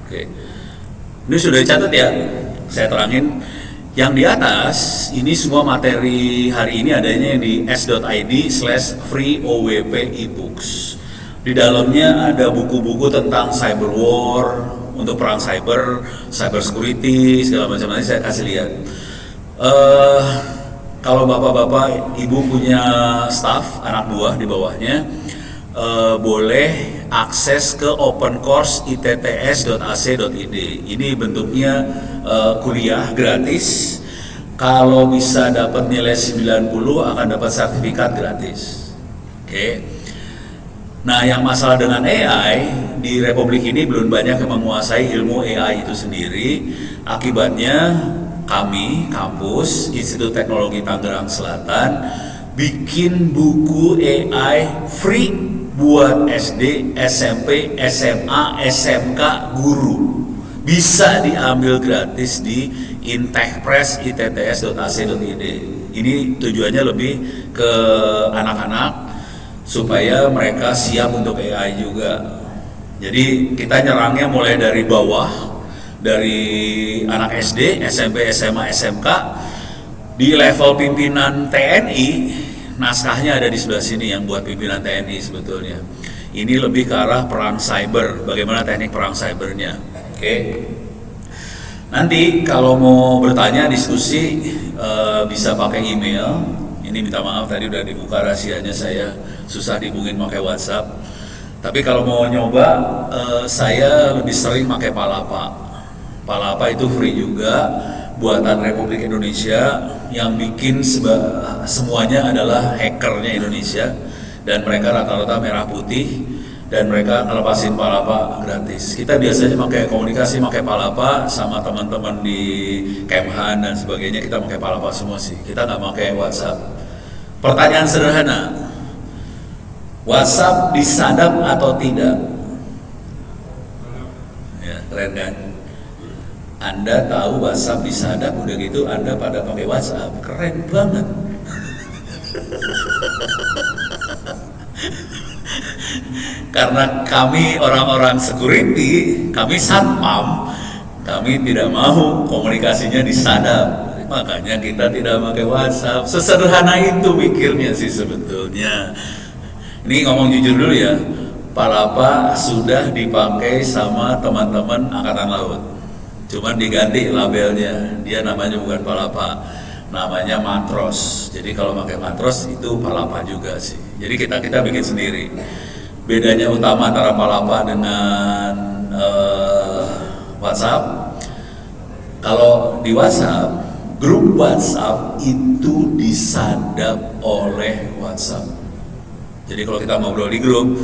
Oke. Ini sudah dicatat ya. Saya terangin yang di atas ini semua materi hari ini adanya di s.id/free OWP ebooks. Di dalamnya ada buku-buku tentang cyber war, untuk perang cyber, cyber security, segala macam. Nanti saya kasih lihat. Kalau bapak-bapak, ibu punya staff, anak buah di bawahnya, boleh akses ke open course itts.ac.id. Ini bentuknya kuliah gratis. Kalau bisa dapat nilai 90 akan dapat sertifikat gratis. Oke. Nah, yang masalah dengan AI di Republik ini belum banyak yang menguasai ilmu AI itu sendiri. Akibatnya kami, kampus Institut Teknologi Tangerang Selatan, bikin buku AI free buat SD, SMP, SMA, SMK, guru. Bisa diambil gratis di Intechpress itts.ac.id. Ini tujuannya lebih ke anak-anak supaya mereka siap untuk AI juga. Jadi kita nyerangnya mulai dari bawah, dari anak SD, SMP, SMA, SMK. Di level pimpinan TNI, naskahnya ada di sebelah sini yang buat pimpinan TNI sebetulnya. Ini lebih ke arah perang cyber, bagaimana teknik perang cybernya. Oke. Nanti kalau mau bertanya, diskusi, bisa pakai email. Ini minta maaf tadi udah dibuka rahasianya, saya susah dihubungin pakai WhatsApp. Tapi kalau mau nyoba, saya lebih sering pakai Palapa. Palapa itu free juga, buatan Republik Indonesia, yang bikin semuanya adalah hackernya Indonesia, dan mereka rata-rata merah putih, dan mereka ngelepasin Palapa gratis. Kita biasanya pakai komunikasi pakai Palapa sama teman-teman di Kemhan dan sebagainya, kita pakai Palapa semua sih. Kita nggak pakai WhatsApp. Pertanyaan sederhana, WhatsApp disadap atau tidak? Ya, keren kan? Anda tahu WhatsApp disadap, udah gitu Anda pada pakai WhatsApp, keren banget. Karena kami orang-orang security, kami satpam, kami tidak mau komunikasinya disadap. Makanya kita tidak pakai WhatsApp. Sesederhana itu mikirnya sih sebetulnya. Ini ngomong jujur dulu ya, Palapa sudah dipakai sama teman-teman Angkatan Laut. Cuman diganti labelnya, dia namanya bukan Palapa, namanya Matros. Jadi kalau pakai Matros itu Palapa juga sih. Jadi kita bikin sendiri. Bedanya utama antara Palapa dengan WhatsApp, kalau di WhatsApp, grup WhatsApp itu disadap oleh WhatsApp. Jadi kalau kita ngobrol di grup,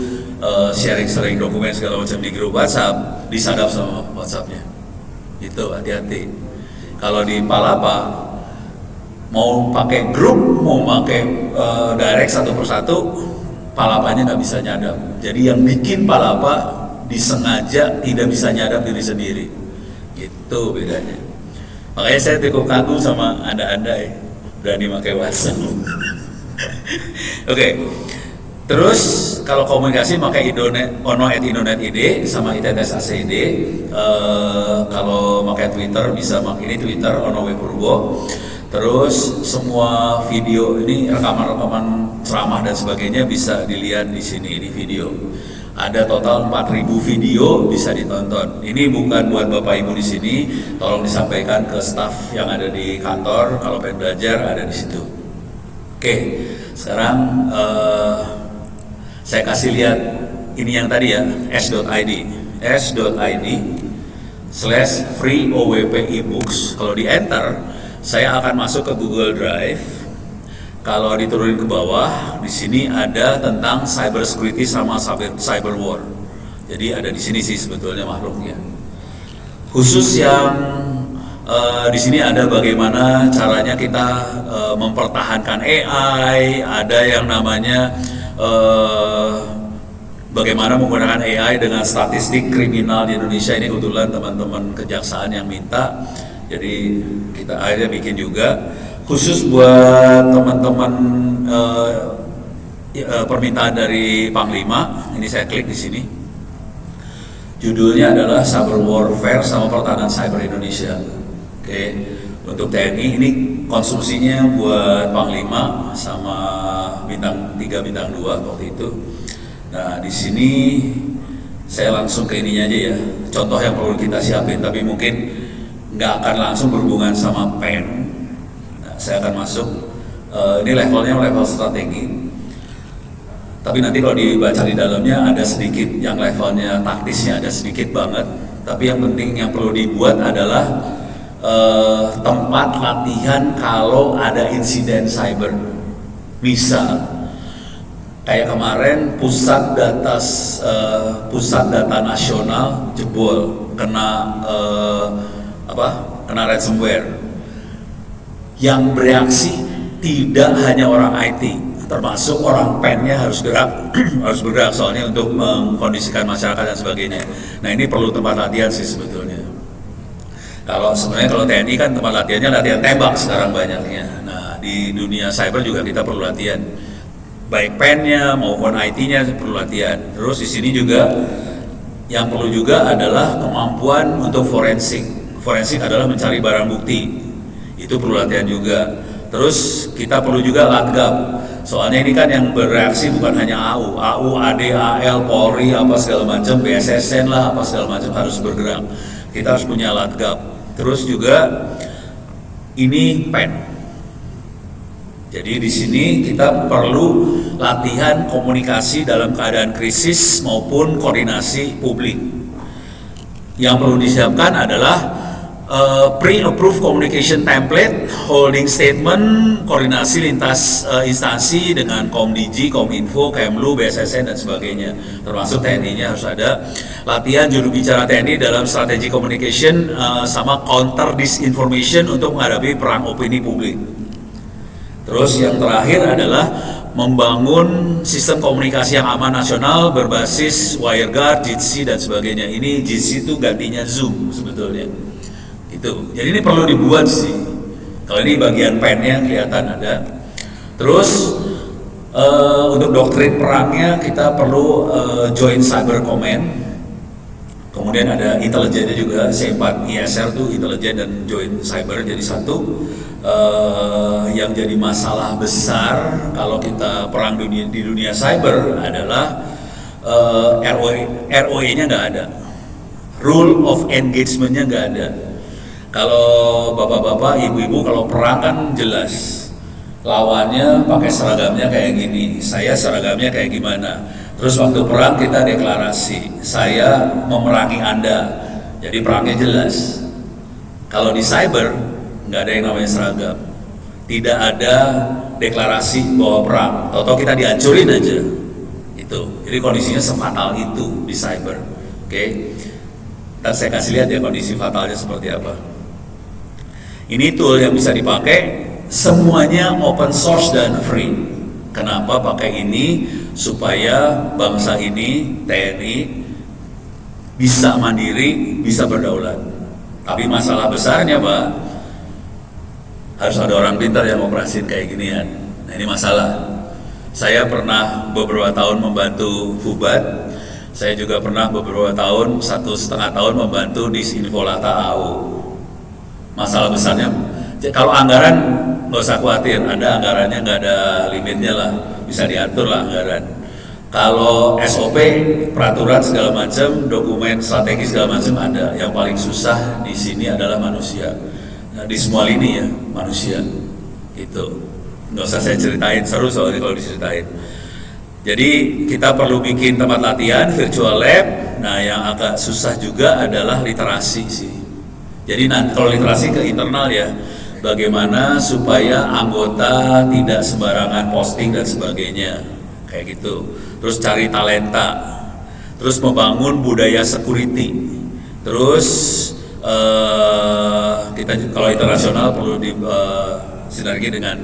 sharing dokumen segala macam di grup WhatsApp, disadap sama WhatsAppnya. Itu hati-hati. Kalau di Palapa, mau pakai grup, mau pakai direct satu persatu, Palapanya nggak bisa nyadap. Jadi yang bikin Palapa disengaja tidak bisa nyadap diri sendiri. Itu bedanya. Makanya saya cukup kagum sama anda-anda ya, berani pakai WhatsApp. Oke. Terus kalau komunikasi pakai ono@indonet.id sama itts.ac.id. Kalau pakai Twitter bisa pakai ini Twitter ono.purbo. Terus semua video ini, rekaman-rekaman ceramah dan sebagainya bisa dilihat di sini di video. Ada total 4.000 video bisa ditonton. Ini bukan buat Bapak Ibu di sini, tolong disampaikan ke staf yang ada di kantor. Kalau pengen belajar ada di situ. Oke, sekarang saya kasih lihat ini yang tadi ya, s.id/free OWP ebooks. Kalau di enter, saya akan masuk ke Google Drive. Kalau diturunin ke bawah, di sini ada tentang cyber security sama cyber war. Jadi ada di sini sih sebetulnya makhluknya. Khusus yang di sini ada bagaimana caranya kita mempertahankan AI, ada yang namanya bagaimana menggunakan AI dengan statistik kriminal di Indonesia. Ini kebetulan teman-teman kejaksaan yang minta, jadi kita akhirnya bikin juga khusus buat teman-teman permintaan dari Panglima. Ini saya klik di sini. Judulnya adalah Cyber Warfare sama Pertahanan Cyber Indonesia. Oke, untuk TNI ini konsumsinya buat Panglima sama bintang 3, bintang 2 waktu itu. Nah, di sini saya langsung ke ininya aja ya. Contoh yang perlu kita siapin, tapi mungkin nggak akan langsung berhubungan sama PEN. Nah, saya akan masuk. Ini levelnya level strategi. Tapi nanti kalau dibaca di dalamnya ada sedikit yang levelnya taktisnya ada sedikit banget. Tapi yang penting yang perlu dibuat adalah tempat latihan kalau ada insiden cyber. Misal kayak kemarin pusat data nasional jebol kena kena ransomware. Yang bereaksi tidak hanya orang IT, termasuk orang PEN-nya harus gerak, harus bergerak soalnya untuk mengkondisikan masyarakat dan sebagainya. Nah, ini perlu tempat latihan sih sebetulnya. Sebenarnya kalau TNI kan tempat latihannya latihan tembak sekarang banyaknya. Nah, di dunia cyber juga kita perlu latihan, baik PEN-nya maupun IT-nya perlu latihan. Terus di sini juga yang perlu juga adalah kemampuan untuk forensik. Forensik adalah mencari barang bukti, itu perlu latihan juga. Terus kita perlu juga latgab. Soalnya ini kan yang bereaksi bukan hanya AU, AD, AL, Polri, apa segala macam, BSSN lah, apa segala macam harus bergerak. Kita harus punya latgab. Terus juga ini PEN. Jadi di sini kita perlu latihan komunikasi dalam keadaan krisis maupun koordinasi publik. Yang perlu disiapkan adalah pre-approved communication template, holding statement, koordinasi lintas instansi dengan Komdigi, Kominfo, Kemlu, BSSN dan sebagainya. Termasuk TNI-nya harus ada. Latihan juru bicara TNI dalam strategi communication sama counter disinformation untuk menghadapi perang opini publik. Terus yang terakhir adalah membangun sistem komunikasi yang aman nasional berbasis WireGuard, Jitsi dan sebagainya. Ini Jitsi itu gantinya Zoom sebetulnya. Jadi ini perlu dibuat sih. Kalau ini bagian PEN-nya kelihatan ada. Terus untuk doktrin perangnya kita perlu Joint Cyber Command. Kemudian ada intelijennya juga, C4 ISR itu intelijen dan Joint Cyber jadi satu. Yang jadi masalah besar kalau kita perang di dunia cyber adalah ROE-nya nggak ada, rule of engagement-nya nggak ada. Kalau bapak-bapak, ibu-ibu kalau perang kan jelas lawannya pakai seragamnya kayak gini, saya seragamnya kayak gimana. Terus waktu perang kita deklarasi, saya memerangi Anda, jadi perangnya jelas. Kalau di cyber nggak ada yang namanya seragam, tidak ada deklarasi bahwa perang, atau kita dihancurin aja. Itu, jadi kondisinya sefatal itu di cyber. Oke. Dan saya kasih lihat ya kondisi fatalnya seperti apa. Ini tool yang bisa dipakai, semuanya open source dan free. Kenapa pakai ini? Supaya bangsa ini, TNI, bisa mandiri, bisa berdaulat. Tapi masalah besarnya Pak, harus ada orang pintar yang operasin kayak ginian. Nah ini masalah. Saya pernah beberapa tahun membantu Hubat. Saya juga pernah beberapa tahun, 1,5 tahun membantu Disinfolata AU. Masalah besarnya, kalau anggaran nggak usah khawatir, ada anggarannya, nggak ada limitnya lah, bisa diatur lah anggaran. Kalau SOP, peraturan segala macam, dokumen strategi segala macam ada. Yang paling susah di sini adalah manusia. Nah, di semua lini ya, manusia. Itu nggak usah saya ceritain, seru soalnya kalau diceritain. Jadi kita perlu bikin tempat latihan, virtual lab. Nah yang agak susah juga adalah literasi sih. Jadi nanti kalau literasi ke internal ya, bagaimana supaya anggota tidak sembarangan posting dan sebagainya, kayak gitu. Terus cari talenta, terus membangun budaya security. Terus kita kalau internasional perlu sinergi dengan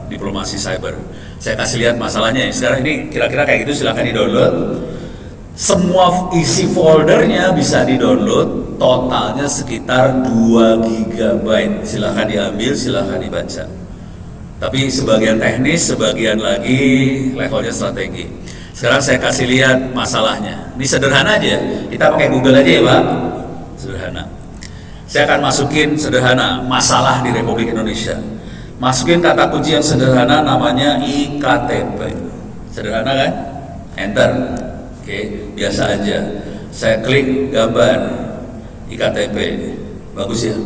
diplomasi cyber. Saya kasih lihat masalahnya. Sekarang ini kira-kira kayak gitu, silahkan di-download. Semua isi foldernya bisa di-download. Totalnya sekitar 2 GB. Silahkan diambil, silahkan dibaca. Tapi sebagian teknis, sebagian lagi levelnya strategi. Sekarang saya kasih lihat masalahnya. Ini sederhana aja. Kita pakai Google aja ya Pak. Sederhana. Saya akan masukin sederhana masalah di Republik Indonesia. Masukin kata kunci yang sederhana namanya IKTP. Sederhana kan? Enter. Oke, biasa aja. Saya klik gambar IKTP. Bagus ya?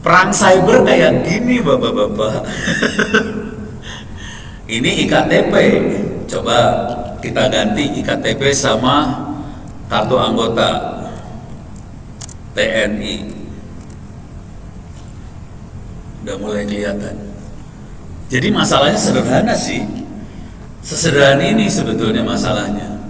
Perang cyber kayak gini Bapak-bapak. Ini IKTP. Coba kita ganti IKTP sama kartu anggota TNI. Udah mulai kelihatan. Jadi masalahnya sederhana sih. Sesederhana ini sebetulnya masalahnya.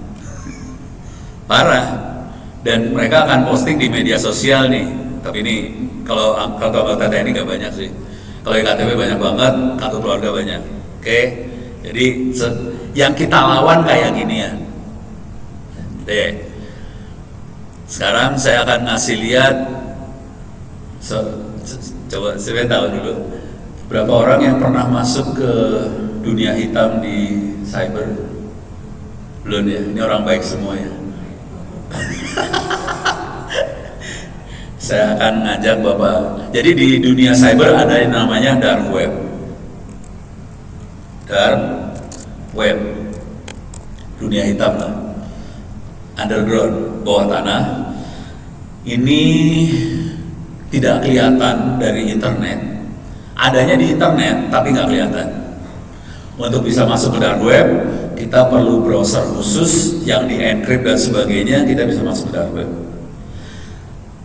Parah. Dan mereka akan posting di media sosial nih. Tapi ini kalau anggota TNI nggak banyak sih. Kalau IKTP banyak banget, kartu keluarga banyak. Oke. Jadi yang kita lawan kayak ginian. Deh. Sekarang saya akan ngasih lihat. Coba saya tahu dulu. Berapa orang yang pernah masuk ke dunia hitam di cyber? Belum ya? Ini orang baik semua ya. Saya akan ngajak Bapak. Jadi di dunia cyber ada yang namanya dark web. Dark web. Dunia hitam lah. Underground, bawah tanah. Ini tidak kelihatan dari internet. Adanya di internet tapi nggak kelihatan. Untuk bisa masuk ke dark web, kita perlu browser khusus yang di-encrypt dan sebagainya, kita bisa masuk ke dark web.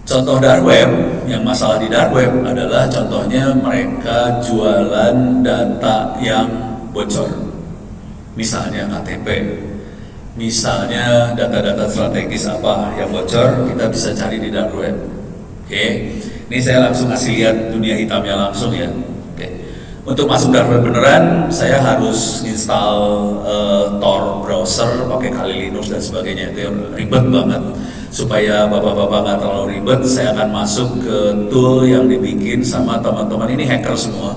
Contoh dark web, yang masalah di dark web adalah contohnya mereka jualan data yang bocor. Misalnya KTP, misalnya data-data strategis apa yang bocor, kita bisa cari di dark web. Oke, ini saya langsung kasih lihat dunia hitamnya langsung ya. Untuk masuk dark web beneran, saya harus install Tor browser, pakai Kali Linux dan sebagainya. Itu yang ribet banget. Supaya bapak-bapak nggak terlalu ribet, saya akan masuk ke tool yang dibikin sama teman-teman ini hacker semua,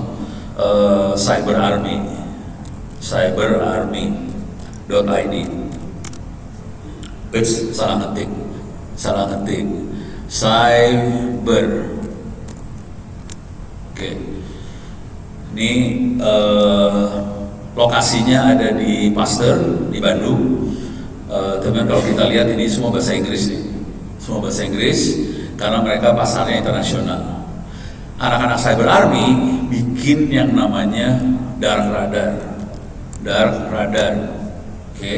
Cyber Army, cyberarmy.id. Salah ngetik, cyber. Oke. Ini lokasinya ada di Pasteur di Bandung. Teman kalau kita lihat ini semua bahasa Inggris nih, semua bahasa Inggris karena mereka pasarnya internasional. Anak-anak Cyber Army bikin yang namanya dark radar. Oke.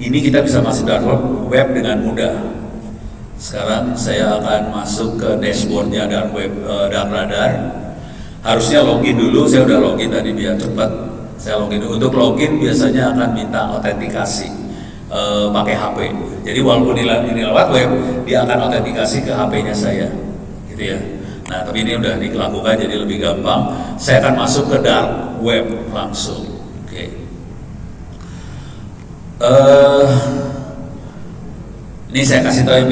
Ini kita bisa masuk dark web dengan mudah. Sekarang saya akan masuk ke dashboardnya dark radar. Harusnya login dulu, saya udah login tadi biar cepat. Saya login dulu. Untuk login biasanya akan minta autentikasi pakai HP. Jadi walaupun ini lewat web, dia akan autentikasi ke HP-nya saya, gitu ya. Nah, tapi ini udah dilakukan jadi lebih gampang. Saya akan masuk ke dark web langsung. Oke. Ini saya kasih tahu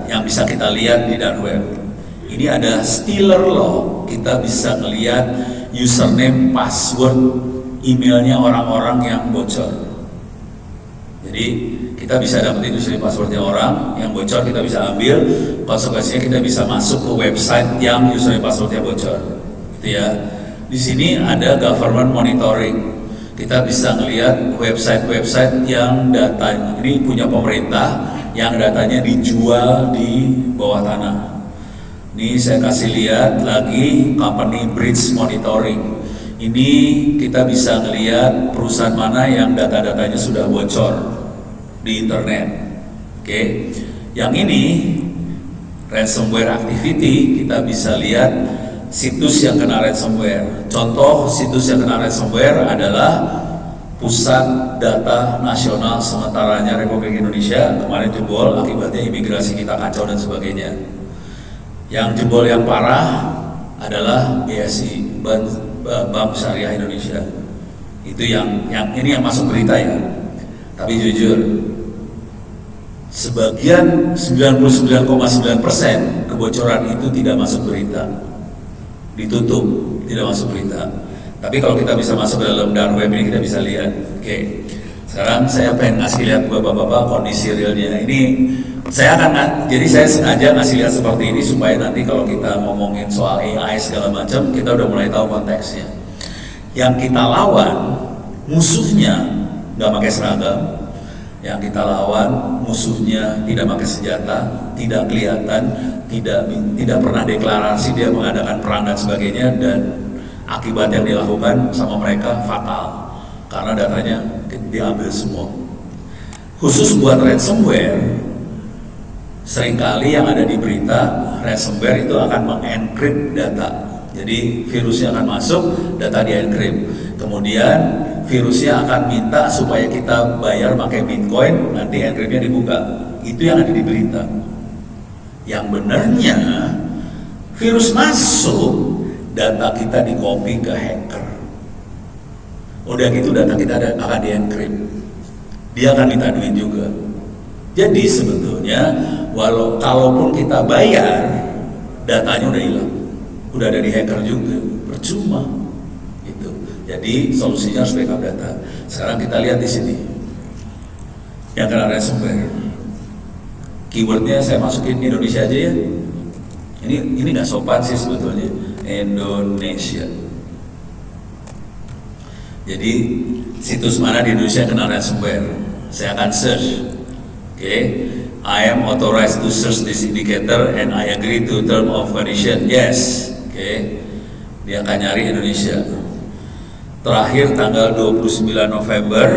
yang bisa kita lihat di dark web. Ini ada stealer log, kita bisa ngelihat username, password, emailnya orang-orang yang bocor. Jadi kita bisa dapetin username passwordnya orang yang bocor, kita bisa ambil, konsekuensinya kita bisa masuk ke website yang username passwordnya bocor, gitu ya. Di sini ada government monitoring, kita bisa ngelihat website-website yang datanya ini punya pemerintah, yang datanya dijual di bawah tanah. Ini saya kasih lihat lagi company breach monitoring. Ini kita bisa ngelihat perusahaan mana yang data-datanya sudah bocor di internet. Oke. Yang ini ransomware activity, kita bisa lihat situs yang kena ransomware. Contoh situs yang kena ransomware adalah Pusat Data Nasional Sementaranya Republik Indonesia, kemarin jebol akibatnya imigrasi kita kacau dan sebagainya. Yang jebol yang parah adalah BSI, Bank Syariah Indonesia. Itu yang ini yang masuk berita ya. Tapi jujur, sebagian 99,9% kebocoran itu tidak masuk berita, ditutup, tidak masuk berita. Tapi kalau kita bisa masuk ke dalam dark web ini kita bisa lihat. Oke. Sekarang saya pengen ngasih lihat bapak-bapak kondisi realnya. Ini jadi saya sengaja ngasih lihat seperti ini supaya nanti kalau kita ngomongin soal AI segala macam, kita udah mulai tahu konteksnya. Yang kita lawan musuhnya nggak pakai seragam, yang kita lawan musuhnya tidak pakai senjata, tidak kelihatan, tidak pernah deklarasi dia mengadakan perang dan sebagainya, dan akibat yang dilakukan sama mereka fatal karena datanya diambil semua. Khusus buat ransomware, seringkali yang ada di berita ransomware itu akan mengencrypt data. Jadi virusnya akan masuk, data di-encrypt. Kemudian virusnya akan minta supaya kita bayar pakai Bitcoin, nanti encryptnya dibuka. Itu yang ada di berita. Yang benarnya virus masuk, data kita di-copy ke hacker. Udah gitu data kita akan di-encrypt. Dia akan minta duit juga. Jadi sebetulnya kalaupun kita bayar, datanya udah hilang. Udah ada di hacker juga, percuma. Gitu. Jadi solusinya harus backup data. Sekarang kita lihat di sini. Yang kena ransomware. Keywordnya saya masukin Indonesia aja ya. Ini nggak sopan sih sebetulnya. Indonesia. Jadi situs mana di Indonesia yang kena ransomware? Saya akan search. Oke. I am authorized to search this indicator and I agree to term of condition. Yes. Oke. Dia akan nyari Indonesia. Terakhir tanggal 29 November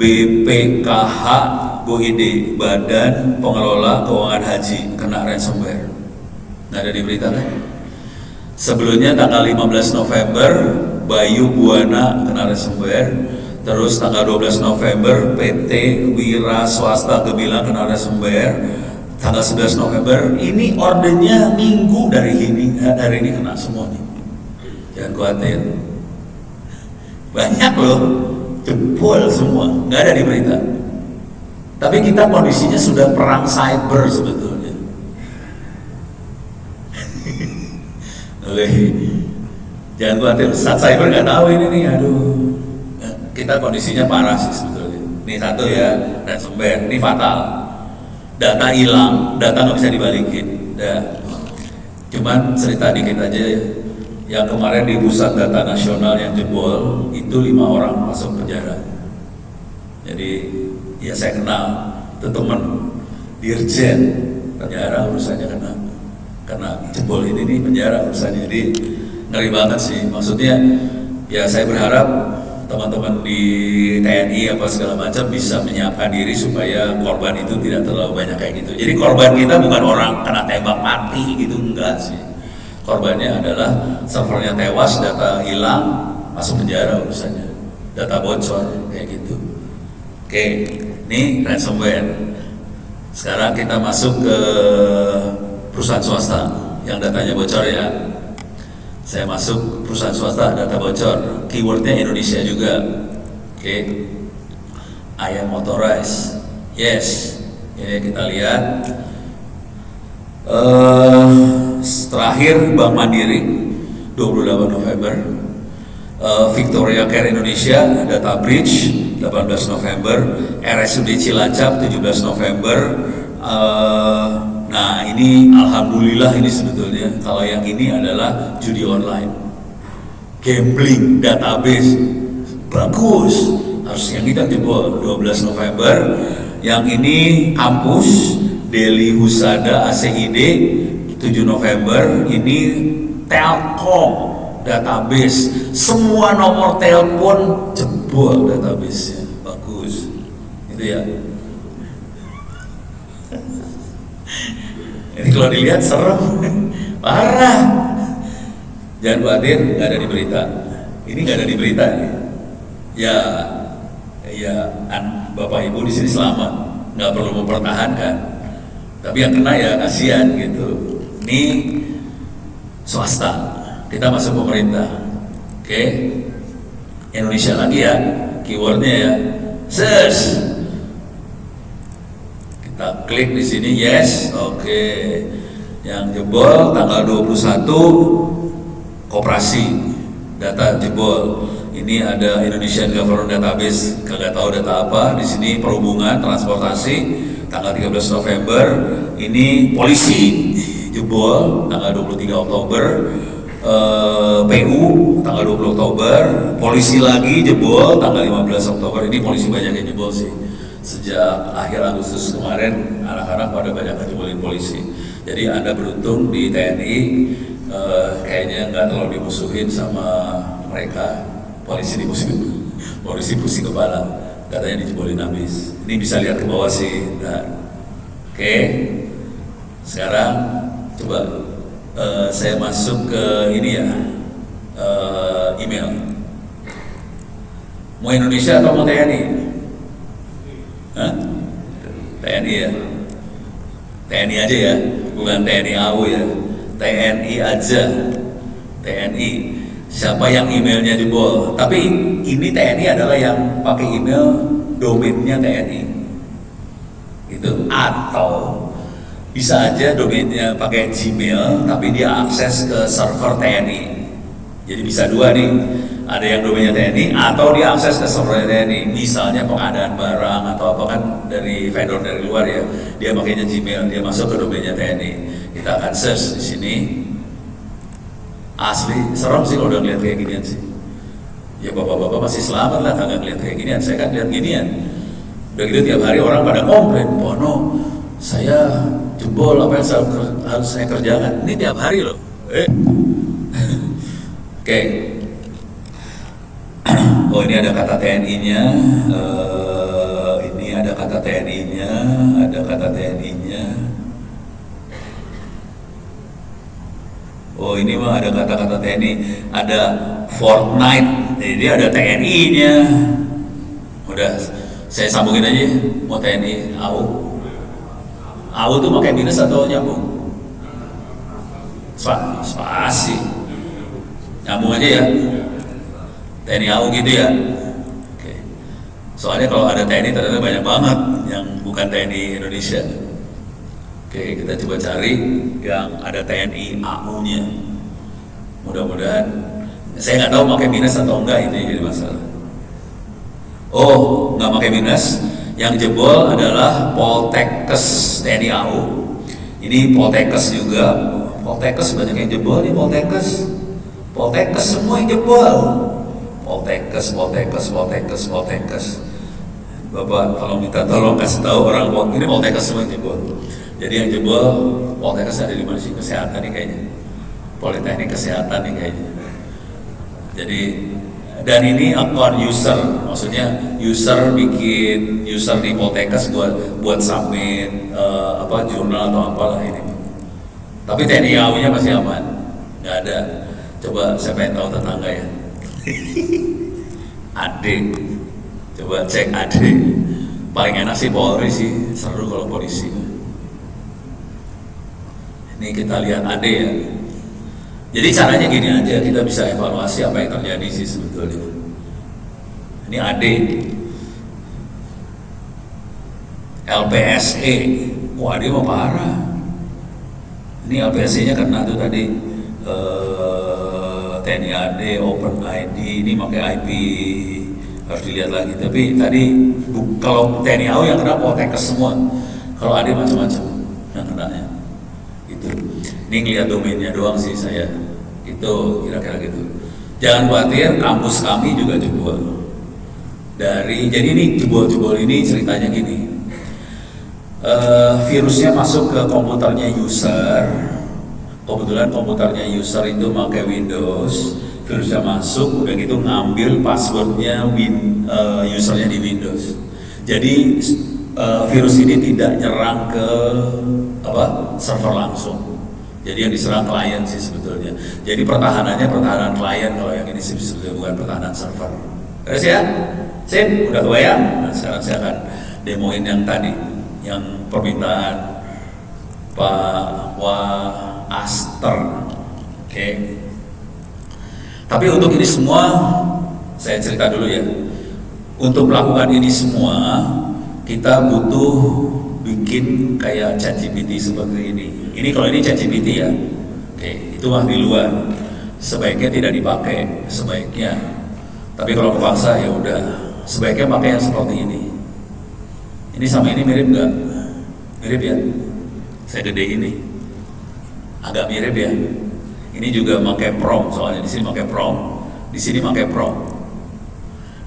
BPKH BOID, Badan Pengelola Keuangan Haji, kena ransomware. Nggak ada di berita kan? Sebelumnya tanggal 15 November Bayu Buana kena ransomware. Terus tanggal 12 November PT Wira Swasta Gemilang kena ransomware. Tanggal 11 November ini ordernya minggu dari ini kena semua nih. Jangan khawatir. Banyak loh, jebol semua, nggak ada di berita. Tapi kita kondisinya sudah perang cyber sebetulnya. Jangan khawatir, saat cyber nggak tahu ini nih, aduh. Kita kondisinya parah sih sebetulnya. Ini satu ya, ransomware, ini fatal. Data hilang, data nggak bisa dibalikin. Cuman cerita dikit aja ya. Yang kemarin di pusat data nasional yang jebol, itu 5 orang masuk penjara. Jadi ya saya kenal, itu teman dirjen penjara urusannya karena jebol ini nih penjara urusannya. Jadi ngeri banget sih. Maksudnya ya saya berharap teman-teman di TNI apa segala macam bisa menyiapkan diri supaya korban itu tidak terlalu banyak kayak gitu. Jadi korban kita bukan orang kena tembak mati gitu, enggak sih. Korbannya adalah servernya tewas, data hilang, masuk penjara urusannya, data bocor kayak gitu. Oke, ini ransomware. Sekarang kita masuk ke perusahaan swasta yang datanya bocor ya. Saya masuk perusahaan swasta, data bocor, keywordnya Indonesia juga. Oke. I am authorized. Yes. Oke, kita lihat. Terakhir Bank Mandiri 28 November. Victoria Care Indonesia data breach 18 November. RSUD Cilacap 17 November. Nah ini alhamdulillah ini sebetulnya kalau yang ini adalah judi online, gambling database, bagus, harus yang kita jebol 12 November. Yang ini kampus Deli Husada ACID 7 November. Ini Telkom database, semua nomor telepon jebol database-nya, bagus itu ya. Ini kalau dilihat serem, parah. Jangan khawatir, nggak ada di berita. Ini nggak ada di berita nih. Ya, Bapak Ibu di sini selamat, nggak perlu mempertahankan. Tapi yang kena ya kasihan gitu. Ini swasta, kita masuk pemerintah. Oke, Indonesia lagi ya, keywordnya ya, search. Kita klik di sini yes, oke. Yang jebol tanggal 21 koperasi data jebol. Ini ada Indonesian Government Database, kagak tahu data apa. Di sini perhubungan, transportasi, tanggal 13 November. Ini polisi jebol, tanggal 23 Oktober. PU tanggal 20 Oktober, polisi lagi jebol tanggal 15 Oktober. Ini polisi banyak yang jebol sih. Sejak akhir Agustus kemarin, anak-anak pada banyak ngejebolin polisi. Jadi Anda beruntung di TNI, kayaknya nggak terlalu dimusuhin sama mereka. Polisi dimusuhin, polisi pusing kepala, katanya dijebolin habis. Ini bisa lihat ke bawah sih. Nah, oke, sekarang coba saya masuk ke ini ya, email. Mau Indonesia atau mau TNI? Hah? TNI ya? TNI aja ya, bukan TNI AU ya. TNI aja. TNI. Siapa yang emailnya jebol? Tapi ini TNI adalah yang pakai email domainnya TNI. Itu atau bisa aja domainnya pakai Gmail, tapi dia akses ke server TNI. Jadi bisa dua nih, ada yang domainnya TNI atau dia akses ke server TNI. Misalnya pengadaan barang atau apa kan dari vendor dari luar ya, dia pakainya Gmail, dia masuk ke domainnya TNI. Kita akan search di sini. Asli serem sih kalau udah ngeliat kayak ginian sih. Ya bapak-bapak masih selamat lah kagak ngeliat kayak ginian. Saya kan lihat ginian. Udah gitu tiap hari orang pada komplain, Pono, saya jebol apa yang harus saya kerjakan. Ini tiap hari loh. Oke. Oh ini ada kata TNI-nya. Ini ada kata TNI-nya. Ada kata TNI-nya. Oh ini mah ada kata-kata TNI. Ada Fortnite. Jadi ada TNI-nya. Udah saya sambungin aja. Mau TNI AU. AU tuh pakai minus atau nyambung? Spasi. Nyambung aja ya. TNI AU gitu ya. Oke. Soalnya kalau ada TNI ternyata banyak banget yang bukan TNI Indonesia. Oke, kita coba cari yang ada TNI AU-nya. Mudah-mudahan, saya nggak tahu pakai minus atau enggak, ini jadi masalah. Oh, nggak pakai minus. Yang jebol adalah Poltekkes TNI AU. Ini Poltekkes juga. Poltekkes banyak yang jebol nih, Poltekkes. Poltekkes semua yang jebol. Poltekkes. Bapak kalau minta tolong kasih tahu orang ini Poltekkes semua yang jebol. Jadi yang jebol Poltekkes ada di mana sih? Kesehatan nih kayaknya. Politeknik Kesehatan nih kayaknya. Jadi dan ini akun user, maksudnya user bikin user di Poltekkes buat submit jurnal atau apalah ini. Tapi TNI AU-nya masih aman, nggak ada. Coba saya pengen tahu tetangga ya. Adik, coba cek adik. Paling enak sih Polri sih, seru kalau polisi. Ini kita lihat AD ya. Jadi caranya gini aja, kita bisa evaluasi apa yang terjadi sih sebetulnya. Ini AD LPSE, wah dia mau parah. Ini LPSE-nya kena tuh tadi TNI AD, Open ID, ini pakai IP harus dilihat lagi. Tapi tadi kalau TNI AU yang kena Poltekkes semua, kalau AD macam-macam yang kenanya. Ini ngeliat domainnya doang sih saya, itu kira-kira gitu. Jangan khawatir, kampus kami juga jebol. Jadi ini jebol ini ceritanya gini. Virusnya masuk ke komputernya user. Kebetulan komputernya user itu pakai Windows. Virusnya masuk, udah gitu ngambil passwordnya usernya di Windows. Jadi virus ini tidak nyerang ke server langsung. Jadi yang diserang klien sih sebetulnya. Jadi pertahanannya pertahanan klien kalau yang ini sih sebetulnya bukan pertahanan server. Terus ya, sip, udah kebayang. Nah, sekarang saya akan demoin yang tadi, yang permintaan Pak Aster. Oke. Tapi untuk ini semua saya cerita dulu ya. Untuk melakukan ini semua kita butuh bikin kayak ChatGPT seperti ini. Ini kalau ini ChatGPT ya. Oke, itu mah di luar. sebaiknya tidak dipakai, sebaiknya. Tapi kalau kepaksa ya udah, sebaiknya pakai yang seperti ini. Ini sama ini mirip nggak? Mirip ya? Saya gede ini, agak mirip ya. Ini juga pakai prom, soalnya di sini pakai prom, di sini pakai prom.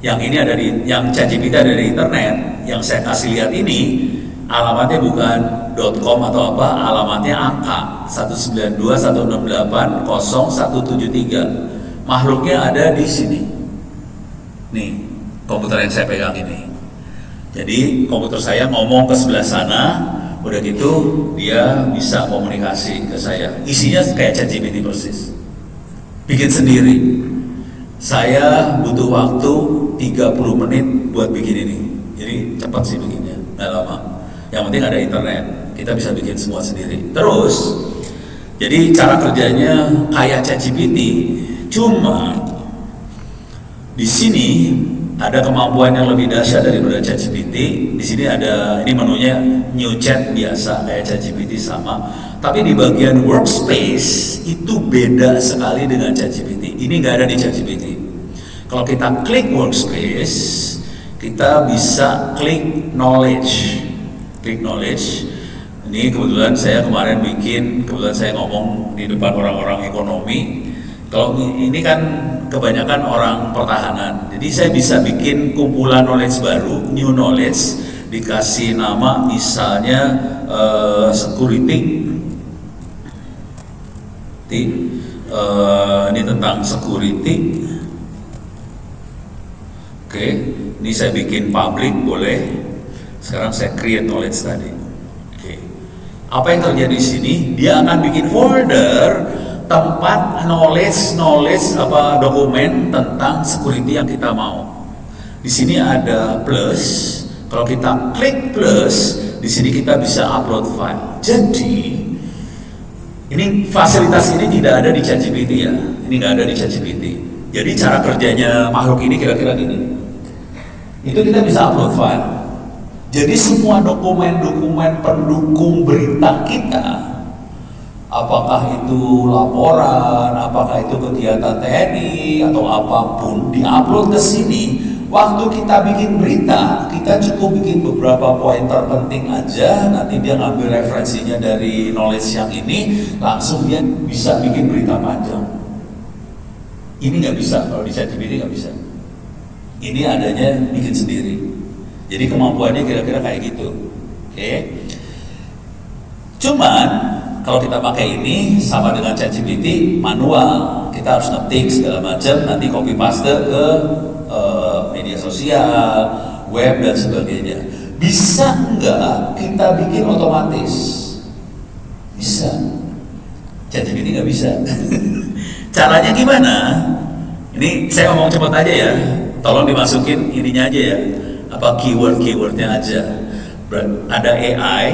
Yang ini ada di, yang ChatGPT ada di internet. Yang saya kasih lihat ini alamatnya bukan .com atau apa, alamatnya angka 192.168.0173. Makhluknya ada di sini. Nih, komputer yang saya pegang ini. Jadi komputer saya ngomong ke sebelah sana, udah gitu dia bisa komunikasi ke saya. Isinya kayak ChatGPT persis. Bikin sendiri. Saya butuh waktu 30 menit buat bikin ini. Jadi cepat sih bikinnya, nggak lama. Yang penting ada internet, kita bisa bikin semua sendiri. Terus, jadi cara kerjanya kayak ChatGPT, cuma di sini ada kemampuan yang lebih dahsyat daripada ChatGPT. Di sini ada, ini menunya New Chat biasa kayak ChatGPT sama. Tapi di bagian workspace itu beda sekali dengan ChatGPT. Ini nggak ada di ChatGPT. Kalau kita klik workspace, kita bisa klik knowledge. Klik knowledge. Ini kebetulan saya kemarin bikin, kebetulan saya ngomong di depan orang-orang ekonomi. Kalau ini kan kebanyakan orang pertahanan, jadi saya bisa bikin kumpulan knowledge baru, new knowledge, dikasih nama misalnya security. Ini tentang security. Oke, ini saya bikin public boleh. Sekarang saya create knowledge tadi. Oke, apa yang terjadi di sini? Dia akan bikin folder tempat knowledge apa dokumen tentang security yang kita mau. Di sini ada plus. Kalau kita klik plus, di sini kita bisa upload file. Jadi ini fasilitas ini tidak ada di ChatGPT ya. Ini nggak ada di ChatGPT. Jadi cara kerjanya makhluk ini kira-kira gini. Itu kita bisa upload file. Jadi semua dokumen-dokumen pendukung berita kita, apakah itu laporan, apakah itu kegiatan TNI atau apapun, diupload ke sini. Waktu kita bikin berita, kita cukup bikin beberapa pointer penting aja. Nanti dia ngambil referensinya dari knowledge yang ini, langsung dia bisa bikin berita panjang. Ini nggak bisa, kalau di ChatGPT nggak bisa. Ini adanya bikin sendiri. Jadi kemampuannya kira-kira kayak gitu. Oke. Cuman kalau kita pakai ini sama dengan ChatGPT manual, kita harus ngetik segala macam, nanti copy paste ke media sosial, web dan sebagainya. Bisa nggak kita bikin otomatis? Bisa. ChatGPT nggak bisa. Caranya gimana? Ini saya ngomong cepat aja ya. Tolong dimasukin ininya aja ya. Apa keywordnya aja. Ada AI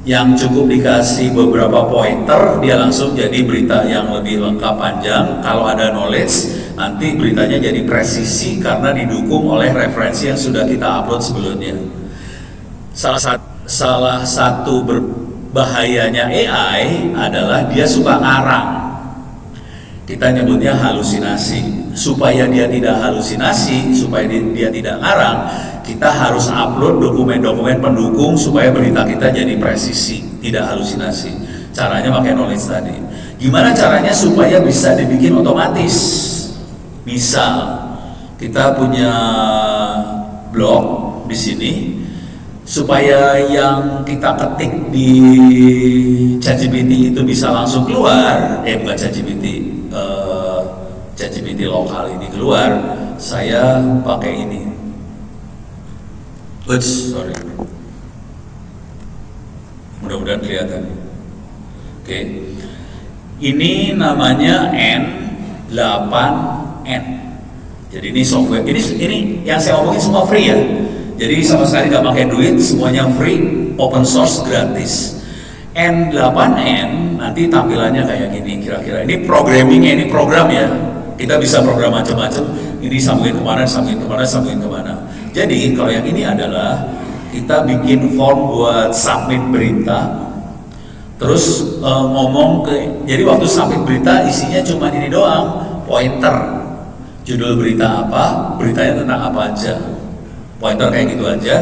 yang cukup dikasih beberapa pointer, dia langsung jadi berita yang lebih lengkap panjang. Kalau ada knowledge, nanti beritanya jadi presisi karena didukung oleh referensi yang sudah kita upload sebelumnya. Salah satu berbahayanya AI adalah dia suka ngarang. Kita nyebutnya halusinasi. Supaya dia tidak halusinasi, supaya dia tidak ngarang, kita harus upload dokumen-dokumen pendukung supaya berita kita jadi presisi, tidak halusinasi. Caranya pakai knowledge tadi. Gimana caranya supaya bisa dibikin otomatis? Misal kita punya blog di sini, supaya yang kita ketik di ChatGPT itu bisa langsung keluar, bukan ChatGPT lokal ini keluar, saya pakai ini. Sorry. Mudah-mudahan kelihatan. Oke. Ini namanya N8N. Jadi ini software. Ini yang saya omongin semua free ya. Jadi sama sekali nggak pakai duit, semuanya free, open source, gratis. N8N nanti tampilannya kayak gini kira-kira. Ini programmingnya, ini program ya. Kita bisa program macam-macam. Ini sambungin kemana, sambungin kemana, sambungin kemana. Jadi kalau yang ini adalah kita bikin form buat submit berita. Terus ngomong ke, jadi waktu submit berita isinya cuma ini doang, pointer, judul berita apa, beritanya tentang apa aja, pointer kayak gitu aja.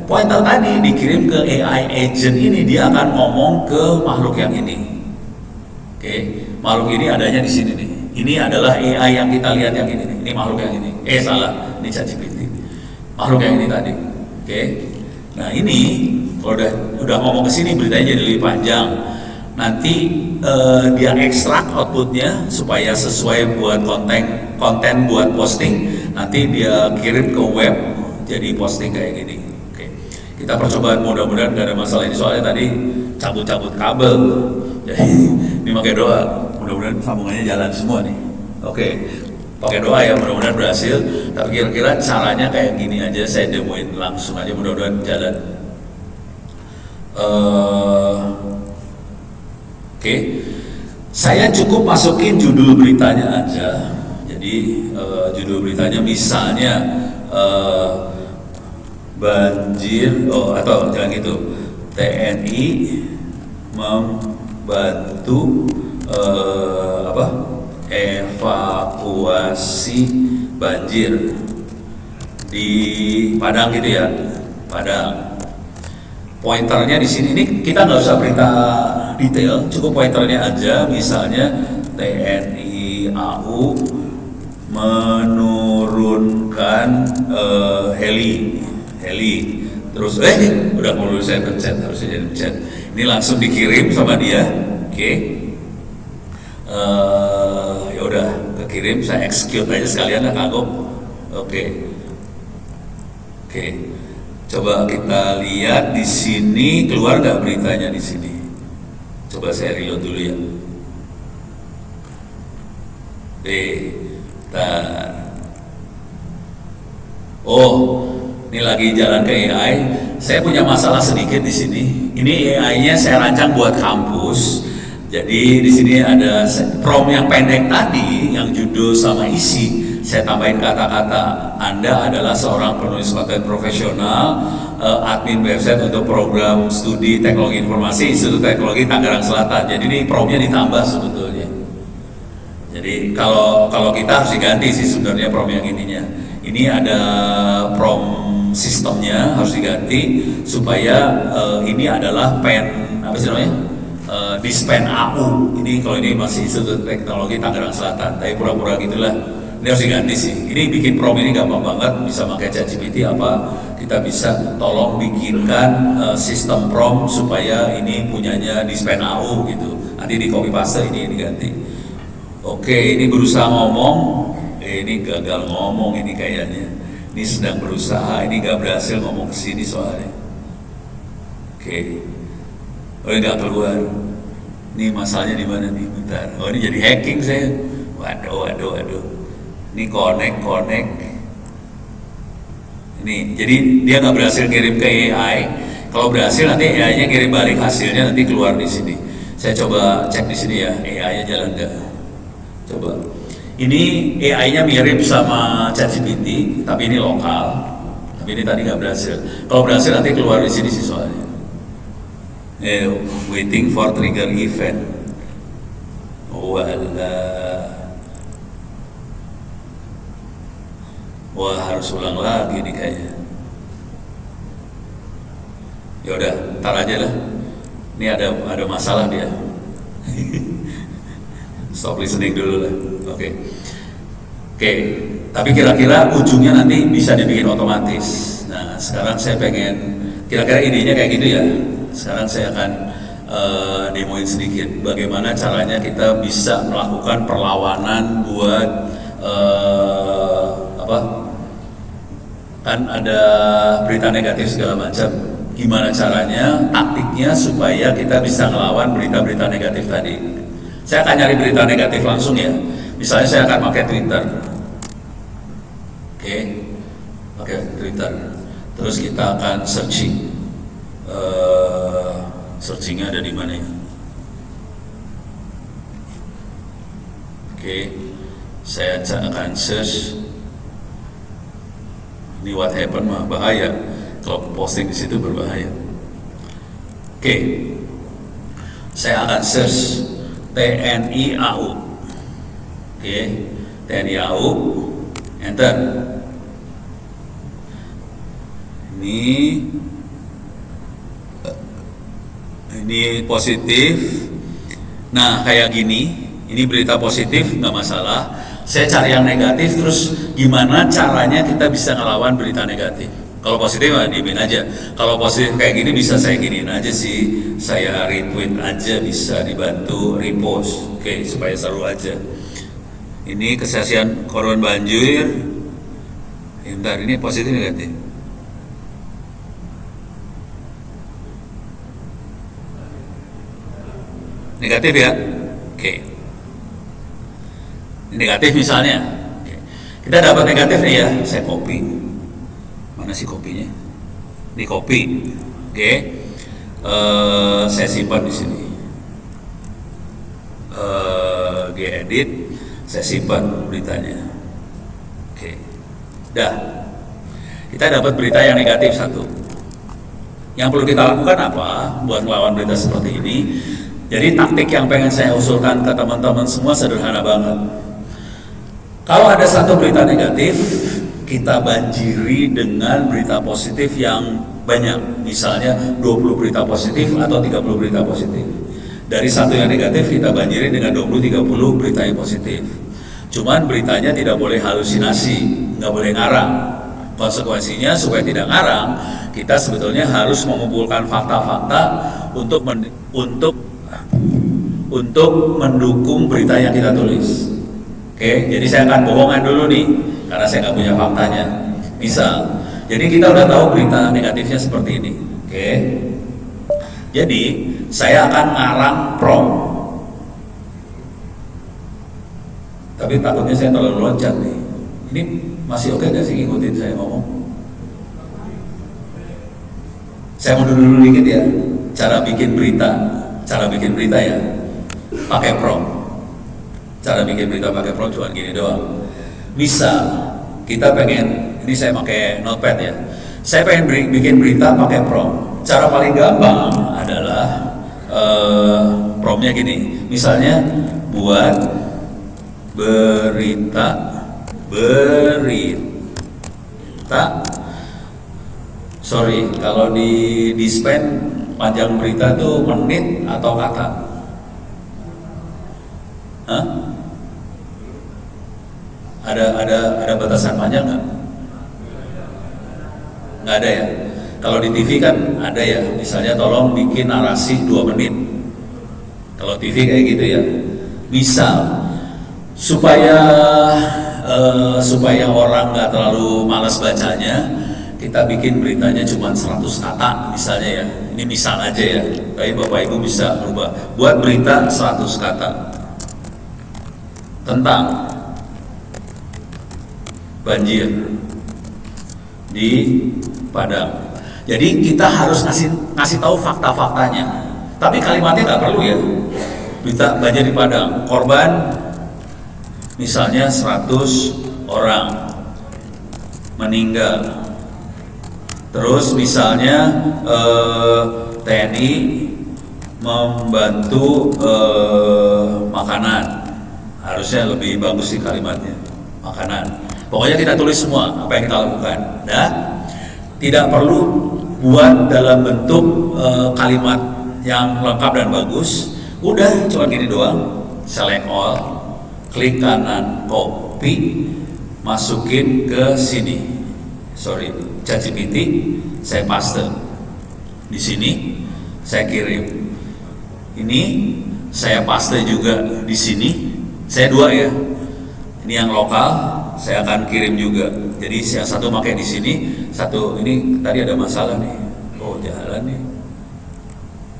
Pointer tadi dikirim ke AI agent ini, dia akan ngomong ke makhluk yang ini. Oke, makhluk ini adanya di sini nih. Ini adalah AI yang kita lihat yang ini nih. Ini makhluk yang ini. Salah, ini ChatGPT. Makhluk yang ini tadi. Oke. Nah ini kalau udah ngomong ke sini beritanya jadi lebih panjang. Nanti dia ekstrak outputnya supaya sesuai buat konten buat posting. Nanti dia kirim ke web jadi posting kayak gini. Oke. Kita percobaan, mudah-mudahan gak ada masalah ini, soalnya tadi cabut-cabut kabel. Jadi ini pakai doa, mudah-mudahan sambungannya jalan semua nih. Oke. Pakai doa ya, mudah-mudahan berhasil. Tapi kira-kira caranya kayak gini aja, saya demoin langsung aja, mudah-mudahan jalan. Oke. Saya cukup masukin judul beritanya aja. Jadi judul beritanya misalnya banjir, atau jangan gitu, TNI membantu evakuasi banjir di Padang gitu ya, Padang. Pointernya di sini, ini kita nggak usah berita detail, cukup pointernya aja. Misalnya TNI AU menurunkan heli, terus udah mau saya pencet, harusnya jadi pencet. Ini langsung dikirim sama dia, oke. Ya udah kekirim, saya execute aja sekalian lah kagok. Oke. Coba kita lihat di sini keluar nggak beritanya di sini. Coba saya reload dulu ya. Ini lagi jalan ke AI. Saya punya masalah sedikit di sini. Ini AI-nya saya rancang buat kampus. Jadi di sini ada prompt yang pendek tadi, yang judul sama isi. Saya tambahin kata-kata, Anda adalah seorang penulis konten profesional, admin website untuk program studi teknologi informasi Institut Teknologi Tangerang Selatan. Jadi ini prompt-nya ditambah sebetulnya. Jadi kalau kita harus diganti sih sebenarnya prompt yang ininya. Ini ada prompt sistemnya harus diganti supaya ini adalah dispen AU. Ini kalau ini masih Institut Teknologi Tangerang Selatan, tapi pura-pura gitulah. Ini harus diganti sih. Ini bikin prompt ini gampang banget, bisa pakai ChatGPT apa. Kita bisa tolong bikinkan sistem prompt supaya ini punyanya dispen AU gitu. Nanti di copy paste, ini diganti. Oke, ini berusaha ngomong. Ini gagal ngomong ini kayaknya. Ini sedang berusaha, ini gak berhasil ngomong ke sini soalnya. Oke. Nggak keluar. Ini masalahnya di mana nih? Bentar. Ini jadi hacking saya. Waduh. Ini connect. Ini jadi dia nggak berhasil kirim ke AI. Kalau berhasil nanti AI-nya kirim balik hasilnya, nanti keluar di sini. Saya coba cek di sini ya, AI-nya jalan nggak? Coba. Ini AI-nya mirip sama ChatGPT, tapi ini lokal. Tapi ini tadi nggak berhasil. Kalau berhasil nanti keluar di sini sih soalnya. Waiting for trigger event. Wah, harus ulang lagi nih kayaknya. Ya udah, ntar aja lah. Ini ada masalah dia. Stop listening dulu lah. Oke. Tapi kira-kira ujungnya nanti bisa dibikin otomatis. Nah, sekarang saya pengen kira-kira idenya kayak gitu ya. Sekarang saya akan demoin sedikit bagaimana caranya kita bisa melakukan perlawanan buat kan ada berita negatif segala macam. Gimana caranya, taktiknya supaya kita bisa ngelawan berita-berita negatif tadi. Saya akan nyari berita negatif langsung ya. Misalnya saya akan pakai Twitter. Oke, pakai Twitter. Terus kita akan searching. Searchingnya ada di mana ya? Oke, saya akan search. Ini what happened mah bahaya. Kalau posting di situ berbahaya. Oke. Saya akan search TNI AU. Oke, TNI AU, enter. Ini positif. Nah, kayak gini, ini berita positif, nggak masalah. Saya cari yang negatif, terus gimana caranya kita bisa ngelawan berita negatif. Kalau positif mah diemin aja. Kalau positif kayak gini bisa saya giniin aja sih. Saya retweet aja, bisa dibantu repost. Oke, supaya seru aja. Ini kesaksian korban banjir. Bentar, ini positif negatif. Negatif ya. Oke. Negatif misalnya. Oke. Kita dapat negatif nih ya. Saya copy. Mana sih kopinya? Di copy. Oke. Saya simpan di sini. Edit. Saya simpan beritanya. Oke. Dah. Kita dapat berita yang negatif satu. Yang perlu kita lakukan apa buat melawan berita seperti ini? Jadi taktik yang pengen saya usulkan ke teman-teman semua sederhana banget. Kalau ada satu berita negatif, kita banjiri dengan berita positif yang banyak. Misalnya 20 berita positif atau 30 berita positif. Dari satu yang negatif kita banjiri dengan 20-30 berita yang positif. Cuman beritanya tidak boleh halusinasi, nggak boleh ngarang. Konsekuensinya supaya tidak ngarang, kita sebetulnya harus mengumpulkan fakta-fakta untuk mendukung berita yang kita tulis. Oke, jadi saya akan bohongan dulu nih, karena saya nggak punya faktanya. Misal, jadi kita udah tahu berita negatifnya seperti ini. Oke, jadi saya akan ngarang prompt. Tapi takutnya saya terlalu loncat nih. Ini masih oke nggak sih ngikutin saya ngomong? Saya mundur dulu dikit ya. Cara bikin berita ya. Pakai prompt. Cara bikin berita pakai prompt cuma gini doang. Misal kita pengen, ini saya pakai notepad ya. Saya pengen bikin berita pakai prompt. Cara paling gampang adalah promptnya gini. Misalnya buat berita. Sorry, kalau di spend panjang berita tuh menit atau kata? Hah? Ada batasan panjang nggak? Nggak ada ya. Kalau di TV kan ada ya. Misalnya tolong bikin narasi 2 menit. Kalau TV kayak gitu ya. Misal supaya orang nggak terlalu malas bacanya, kita bikin beritanya cuma 100 kata misalnya ya. Ini misal aja ya, tapi Bapak Ibu bisa berubah. Buat berita 100 kata tentang banjir di Padang. Jadi kita harus ngasih tahu fakta-faktanya. Tapi kalimatnya nggak perlu ya. Berita banjir di Padang, korban misalnya 100 orang meninggal. Terus misalnya TNI membantu makanan. Harusnya lebih bagus sih kalimatnya, makanan. Pokoknya kita tulis semua apa yang kita lakukan. Nah, tidak perlu buat dalam bentuk kalimat yang lengkap dan bagus. Udah cuma gini doang. Select all, klik kanan, copy, masukin ke sini. ChatGPT, saya paste di sini, saya kirim. Ini saya paste juga di sini. Saya 2 ya. Ini yang lokal, saya akan kirim juga. Jadi yang satu pakai di sini, satu ini tadi ada masalah nih. Oh, jalan nih.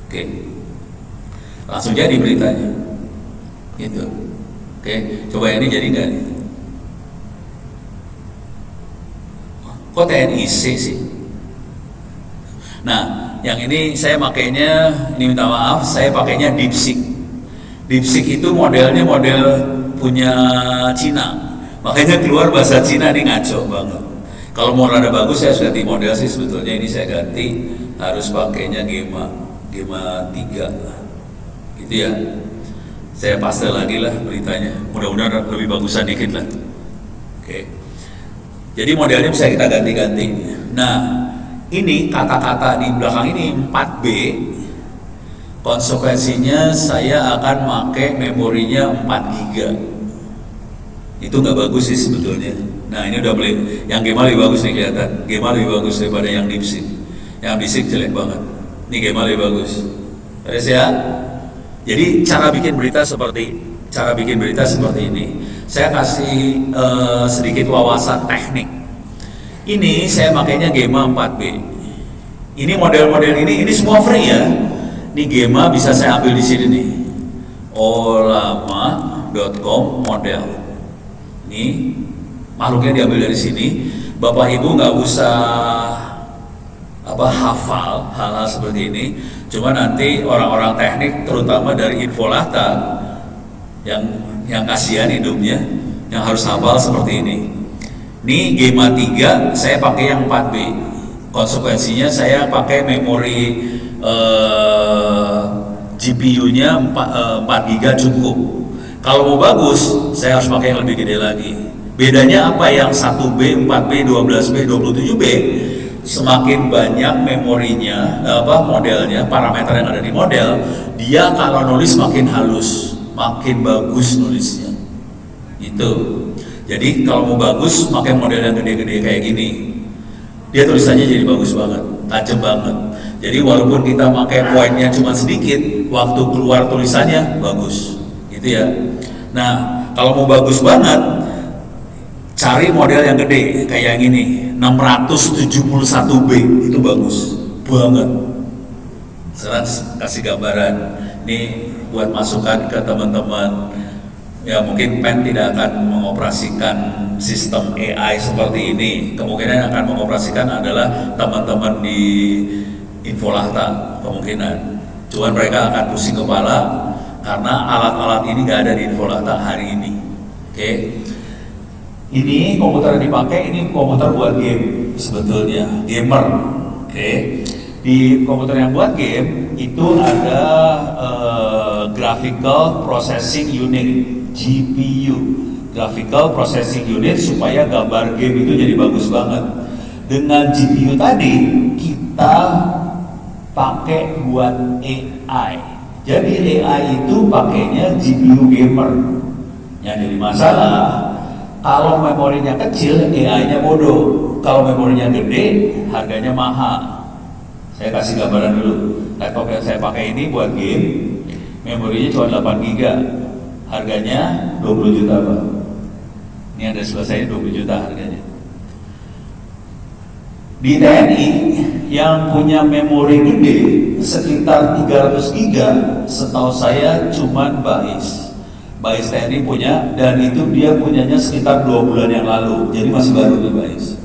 Oke. Langsung jadi beritanya. Gitu. Oke, coba ini jadi nggak nih? Kok TNIC sih? Nah, yang ini saya makainya, ini minta maaf, saya pakainya DeepSeek. DeepSeek itu modelnya model punya Cina, makanya keluar bahasa Cina, ini ngaco banget. Kalau mau rada bagus saya harus ganti model sih sebetulnya. Ini saya ganti, harus pakainya Gema 3 lah. gitu ya. Saya paste lagi lah beritanya, mudah-mudahan lebih bagusan dikit lah. Oke. Jadi modelnya bisa kita ganti-ganti. Nah, ini kata-kata di belakang ini 4B. Konsekuensinya saya akan pakai memorinya 4 GB. Itu nggak bagus sih sebetulnya. Nah, ini udah boleh. Yang Gema lebih bagus nih kelihatan. Gema lebih bagus daripada yang DeepSeek. Yang DeepSeek jelek banget. Ini Gema lebih bagus. Beres ya? Jadi cara bikin berita seperti ini. Saya kasih sedikit wawasan teknik. Ini saya makainya Gema 4B. Ini model-model ini semua free ya. Ini Gema bisa saya ambil di sini nih. Olama.com model. Ini makhluknya diambil dari sini. Bapak Ibu nggak usah hafal hal-hal seperti ini. Cuma nanti orang-orang teknik terutama dari Infolata yang kasihan hidupnya yang harus hafal seperti ini. Ini Gema 3 saya pakai yang 4B. Konsekuensinya saya pakai memori GPU-nya 4 GB cukup. Kalau mau bagus saya harus pakai yang lebih gede lagi. Bedanya apa? Yang 1B, 4B, 12B, 27B, semakin banyak memorinya, modelnya, parameter yang ada di model, dia kalau nulis makin halus, makin bagus nulisnya. Itu. Jadi kalau mau bagus, pakai model yang gede-gede kayak gini. Dia tulisannya jadi bagus banget, tajam banget. Jadi walaupun kita pakai poinnya cuma sedikit, waktu keluar tulisannya bagus, gitu ya. Nah, kalau mau bagus banget, cari model yang gede kayak yang ini, 671B, itu bagus banget. Sekarang kasih gambaran, ini buat masukan ke teman-teman. Ya mungkin PEN tidak akan mengoperasikan sistem AI seperti ini. Kemungkinan yang akan mengoperasikan adalah teman-teman di Infolata, kemungkinan. Cuman mereka akan pusing kepala karena alat-alat ini nggak ada di Infolata hari ini. Oke. Ini komputer yang dipakai, ini komputer buat game sebetulnya, gamer. Oke. Di komputer yang buat game itu ada Graphical Processing Unit, GPU, Graphical Processing Unit, supaya gambar game itu jadi bagus banget. Dengan GPU tadi kita pakai buat AI. Jadi AI itu pakainya GPU gamer. Yang jadi masalah, kalau memorinya kecil, AI-nya bodoh. Kalau memorinya gede, harganya mahal. Saya kasih gambaran dulu. Laptop yang saya pakai ini buat game, memorinya cuma 8 GB. Harganya 20 juta, Pak. Ini ada sebelah saya 20 juta harganya. Di TNI yang punya memori gede sekitar 300 GB, setahu saya cuma Bais TNI punya, dan itu dia punyanya sekitar 2 bulan yang lalu, jadi masih baru nih Bais.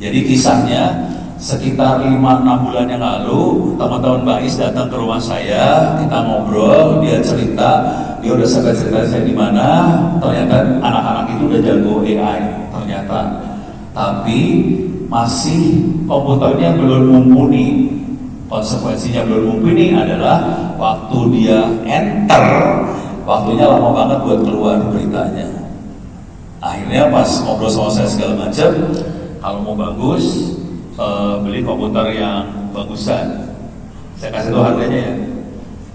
Jadi kisahnya sekitar 5-6 bulan yang lalu, teman-teman Bais datang ke rumah saya, kita ngobrol, dia cerita, dia udah sampai cerita saya di mana, ternyata anak-anak itu udah jago AI, ternyata. Tapi masih komputernya belum mumpuni. Konsekuensinya belum mumpuni adalah waktu dia enter, waktunya lama banget buat keluar beritanya. Akhirnya pas ngobrol sama saya segala macam, kalau mau bagus, beli komputer yang bagusan. Saya kasih tahu harganya ya.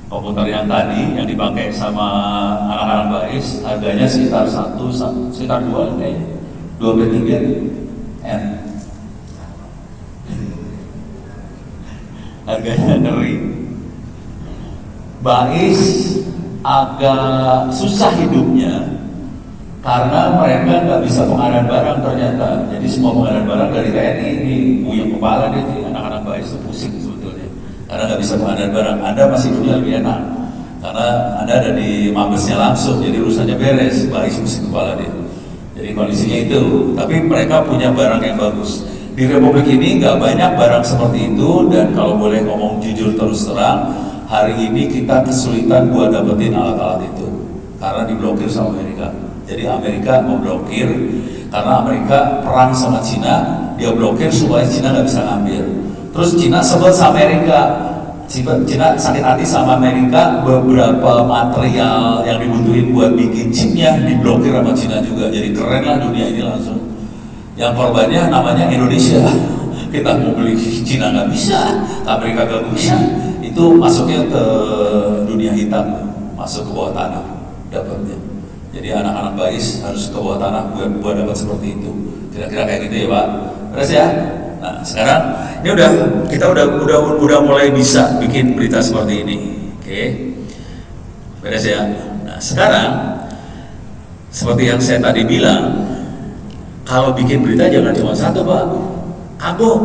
Komputer yang tadi yang dipakai sama anak-anak Bais harganya sekitar 2 kayaknya, 2-3 M. Harganya ngeri. Bais agak susah hidupnya karena mereka nggak bisa pengadaan barang ternyata. Jadi semua pengadaan barang dari TNI ini buyang kepala dia, anak-anak Bais itu pusing sebetulnya karena nggak bisa pengadaan barang. Anda masih hidupnya lebih enak karena Anda ada di mabesnya langsung, jadi urusannya beres. Bais pusing kepala dia. Jadi kondisinya itu. Tapi mereka punya barang yang bagus. Di Republik ini nggak banyak barang seperti itu, dan kalau boleh ngomong jujur terus terang, hari ini kita kesulitan buat dapetin alat-alat itu karena diblokir sama Amerika. Jadi Amerika memblokir karena Amerika perang sama Cina, dia blokir supaya Cina nggak bisa ngambil. Terus Cina sebel sama Amerika, Cina sakit hati sama Amerika, beberapa material yang dibutuhin buat bikin chipnya diblokir sama Cina juga. Jadi keren lah dunia ini langsung. Yang korbannya namanya Indonesia. Kita mau beli Cina nggak bisa, Amerika nggak bisa. Itu masuknya ke dunia hitam, masuk ke bawah tanah dapatnya. Jadi anak-anak Bais harus ke bawah tanah buat dapat seperti itu. Kira-kira kayak gitu ya Pak. Terus ya. Nah sekarang ini kita udah mulai bisa bikin berita seperti ini. Oke, beres ya. Nah sekarang seperti yang saya tadi bilang, kalau bikin berita jangan cuma satu Pak, kagok.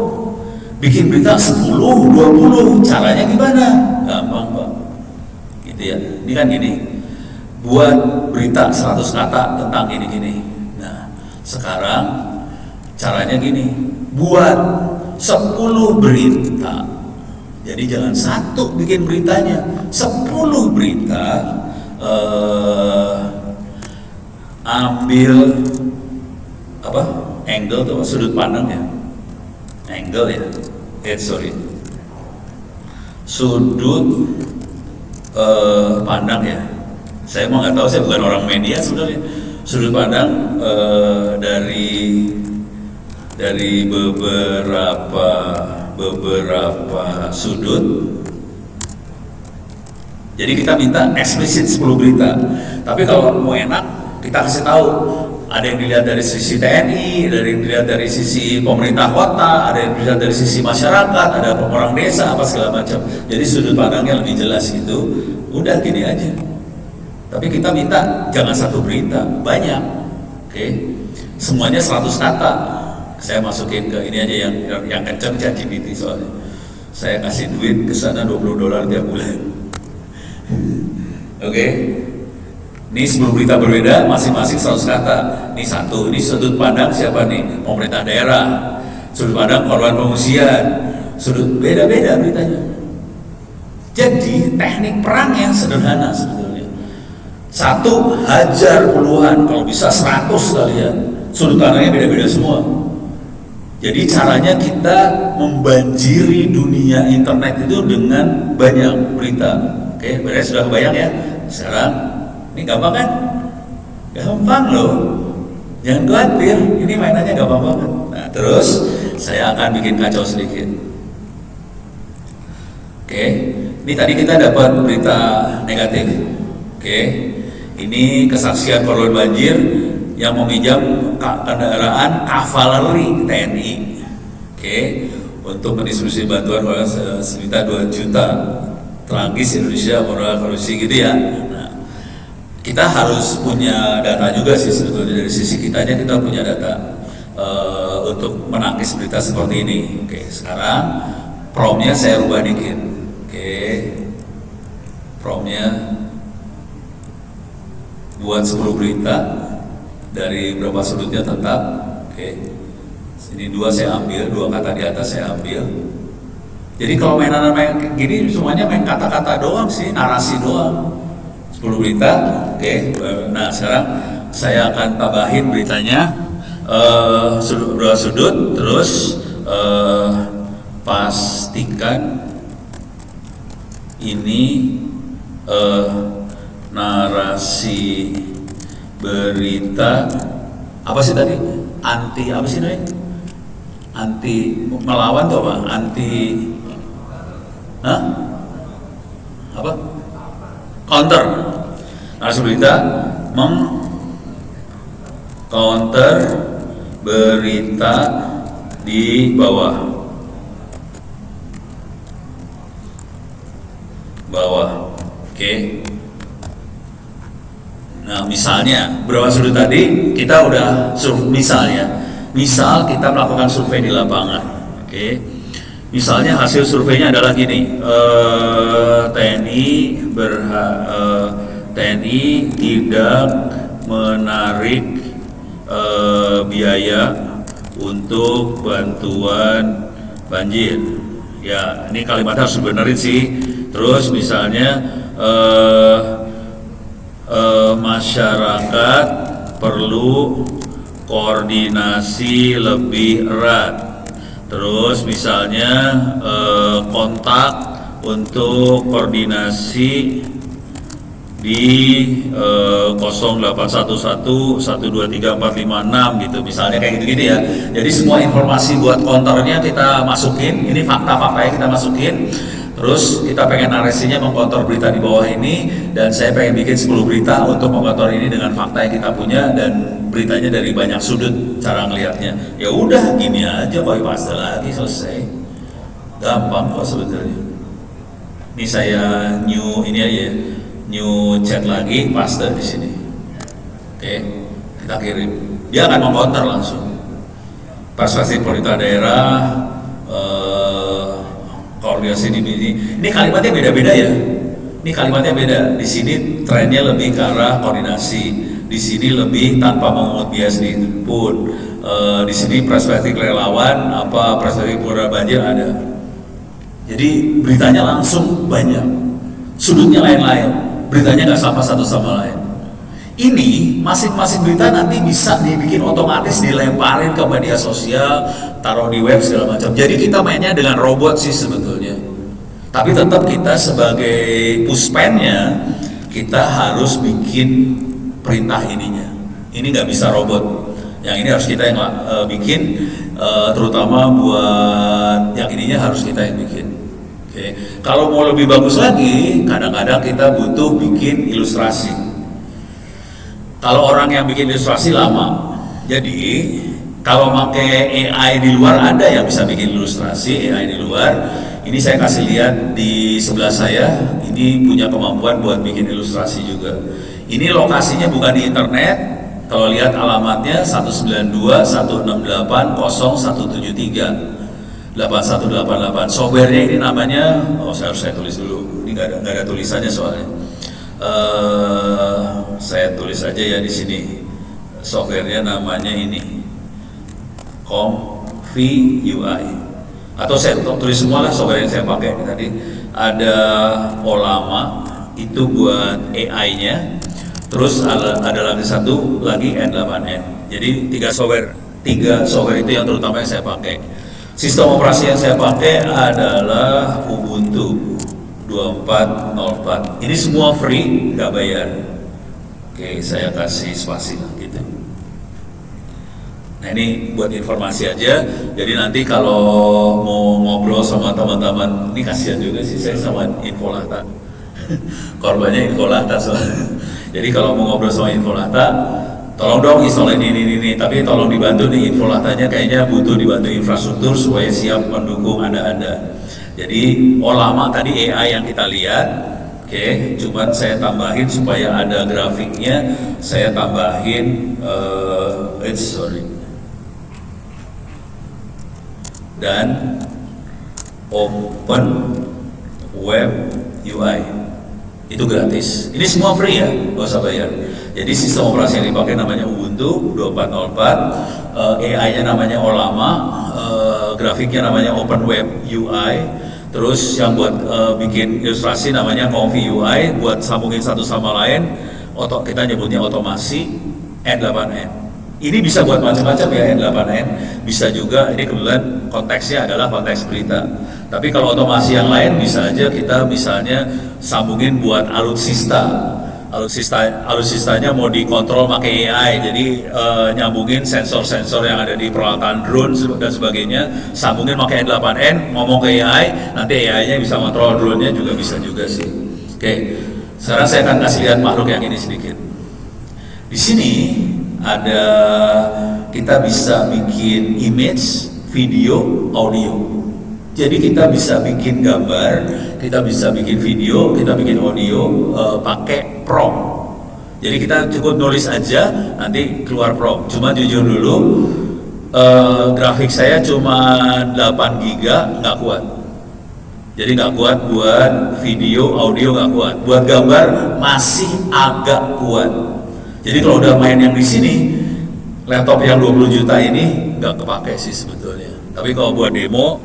Bikin berita 10, 20, caranya gimana? Gampang Pak. Gitu ya. Ini kan gini, buat berita 100 kata tentang gini-gini. Nah sekarang caranya gini, buat 10 berita. Jadi jangan satu bikin beritanya, 10 berita. Ambil apa? Angle tuh, sudut pandang ya. Angle ya. Sudut pandang ya. Saya mau nggak tahu, saya bukan orang media sebenarnya. Sudut pandang dari beberapa sudut. Jadi kita minta eksplisit 10 berita. Tapi kalau mau enak, kita kasih tahu. Ada yang dilihat dari sisi TNI, ada yang dilihat dari sisi pemerintah kota, ada yang dilihat dari sisi masyarakat, ada orang desa, apa segala macam. Jadi sudut pandangnya lebih jelas gitu. Udah gini aja. Tapi kita minta jangan satu berita, banyak. Oke. Semuanya 100 kata. Saya masukin ke ini aja yang kenceng ChatGPT soalnya. Saya kasih duit ke sana $20 tiap bulan. Oke. Ini 10 berita berbeda, masing-masing 100 kata. Ini satu, ini sudut pandang siapa nih? Pemerintah daerah, sudut pandang korban pengungsian, sudut beda-beda beritanya. Jadi teknik perang yang sederhana sebetulnya. Satu, hajar puluhan, kalau bisa 100 kalian. Sudut pandangnya beda-beda semua. Jadi caranya kita membanjiri dunia internet itu dengan banyak berita. Oke, beres, sudah kebayang ya? Sekarang ini gampang kan? Gampang loh. Jangan khawatir, ini mainannya gampang banget. Nah, terus saya akan bikin kacau sedikit. Oke, ini tadi kita dapat berita negatif. Oke, ini kesaksian korban banjir yang meminjam kendaraan kavaleri TNI. Oke, untuk mendistribusi bantuan sekitar 2 juta. Tragis Indonesia, moral korupsi gitu ya. Kita harus punya data juga sih sebetulnya, dari sisi kitanya kita punya data untuk menangkis berita seperti ini. Oke, sekarang promnya saya rubah dikit. Oke, promnya buat 10 berita dari berapa sudutnya tetap. Oke, sini 2 saya ambil, 2 kata di atas saya ambil. Jadi kalau mainan gini semuanya main kata-kata doang sih, narasi doang. 10 berita, oke. Nah sekarang saya akan tambahin beritanya dua sudut, terus pastikan ini narasi berita apa sih tadi? Anti apa sih nih? Anti melawan tuh apa? Anti, apa? Counter. Narasi berita meng-counter berita di bawah. Oke. Nah, misalnya berapa sudut tadi kita udah misal kita melakukan survei di lapangan. Oke. Misalnya hasil surveinya adalah gini, TNI tidak menarik biaya untuk bantuan banjir. Ya, ini kalimatnya harus benerin sih. Terus misalnya masyarakat perlu koordinasi lebih erat. Terus misalnya kontak untuk koordinasi di 0811123456 gitu misalnya, kayak gitu-gitu ya. Jadi semua informasi buat konternya kita masukin, ini fakta-faktanya kita masukin. Terus kita pengen narasinya mengkontor berita di bawah ini, dan saya pengen bikin 10 berita untuk mengkontor ini dengan fakta yang kita punya dan beritanya dari banyak sudut cara ngelihatnya. Ya udah gini aja, copy paste lagi, selesai. Gampang kok sebetulnya. Ini saya new ini aja, new chat lagi, paste di sini. Oke, kita kirim. Dia akan mengkontor langsung. Perspektif pemerintah daerah, koordinasi di ini kalimatnya beda-beda ya. Ini kalimatnya beda. Di sini trennya lebih ke arah koordinasi. Di sini lebih tanpa memungut biaya sedikit pun. Di sini perspektif relawan, apa perspektif pengendalian banjir ada. Jadi beritanya langsung banyak. Sudutnya lain-lain. Beritanya nggak sama satu sama lain. Ini masing-masing berita nanti bisa dibikin otomatis, dilemparin ke media sosial, taruh di web segala macam. Jadi kita mainnya dengan robot sih sebetulnya. Tapi tetap kita sebagai puspennya, kita harus bikin perintah ininya. Ini nggak bisa robot. Yang ini harus kita yang bikin, terutama buat yang ininya harus kita yang bikin. Oke. Kalau mau lebih bagus lagi, kadang-kadang kita butuh bikin ilustrasi. Kalau orang yang bikin ilustrasi lama, jadi kalau pakai AI di luar, ada yang bisa bikin ilustrasi AI di luar. Ini saya kasih lihat di sebelah saya, ini punya kemampuan buat bikin ilustrasi juga. Ini lokasinya bukan di internet. Kalau lihat alamatnya 192.168.0173 8188. Softwarenya ini namanya, saya tulis dulu. Ini nggak ada tulisannya soalnya. Saya tulis aja ya di sini. Softwarenya namanya ini Comfy UI. Atau saya tulis semua lah software yang saya pakai. Tadi ada Olama, itu buat AI-nya. Terus ada lagi satu lagi N8N. Jadi tiga software itu yang terutama yang saya pakai. Sistem operasi yang saya pakai adalah Ubuntu 2404. Ini semua free, nggak bayar. Oke, saya kasih spasi lah gitu. Nah ini buat informasi aja. Jadi nanti kalau mau ngobrol sama teman-teman, ini kasihan juga sih saya sama Infolata. Korbannya Infolata soalnya. Jadi kalau mau ngobrol sama Infolata, tolong dong install ini. Tapi tolong dibantu nih, Infolatanya kayaknya butuh dibantu infrastruktur supaya siap mendukung Anda. Jadi Olama tadi AI yang kita lihat, oke, cuman saya tambahin supaya ada grafiknya, saya tambahin dan Open Web UI itu gratis. Ini semua free ya, nggak usah bayar. Jadi sistem operasi yang dipakai namanya Ubuntu 2404, AI-nya namanya Olama, grafiknya namanya Open Web UI. Terus yang buat bikin ilustrasi namanya Comfy UI, buat sambungin satu sama lain, kita nyebutnya otomasi N8N. Ini bisa buat macam-macam ya, N8N. Bisa juga, ini kebetulan konteksnya adalah konteks berita. Tapi kalau otomasi yang lain bisa aja kita misalnya sambungin buat alutsista. Alutsistanya mau dikontrol pakai AI, jadi nyambungin sensor-sensor yang ada di peralatan drone dan sebagainya, sambungin pakai N8N, ngomong ke AI, nanti AI-nya bisa kontrol drone-nya juga bisa juga sih. Oke, sekarang saya akan kasih lihat makhluk yang ini sedikit. Di sini ada, kita bisa bikin image, video, audio. Jadi kita bisa bikin gambar, kita bisa bikin video, kita bikin audio pakai prompt. Jadi kita cukup nulis aja, nanti keluar prompt. Cuma jujur dulu, grafik saya cuma 8 giga, nggak kuat. Jadi nggak kuat buat video, audio nggak kuat. Buat gambar masih agak kuat. Jadi kalau udah main yang di sini, laptop yang 20 juta ini nggak kepake sih sebetulnya. Tapi kalau buat demo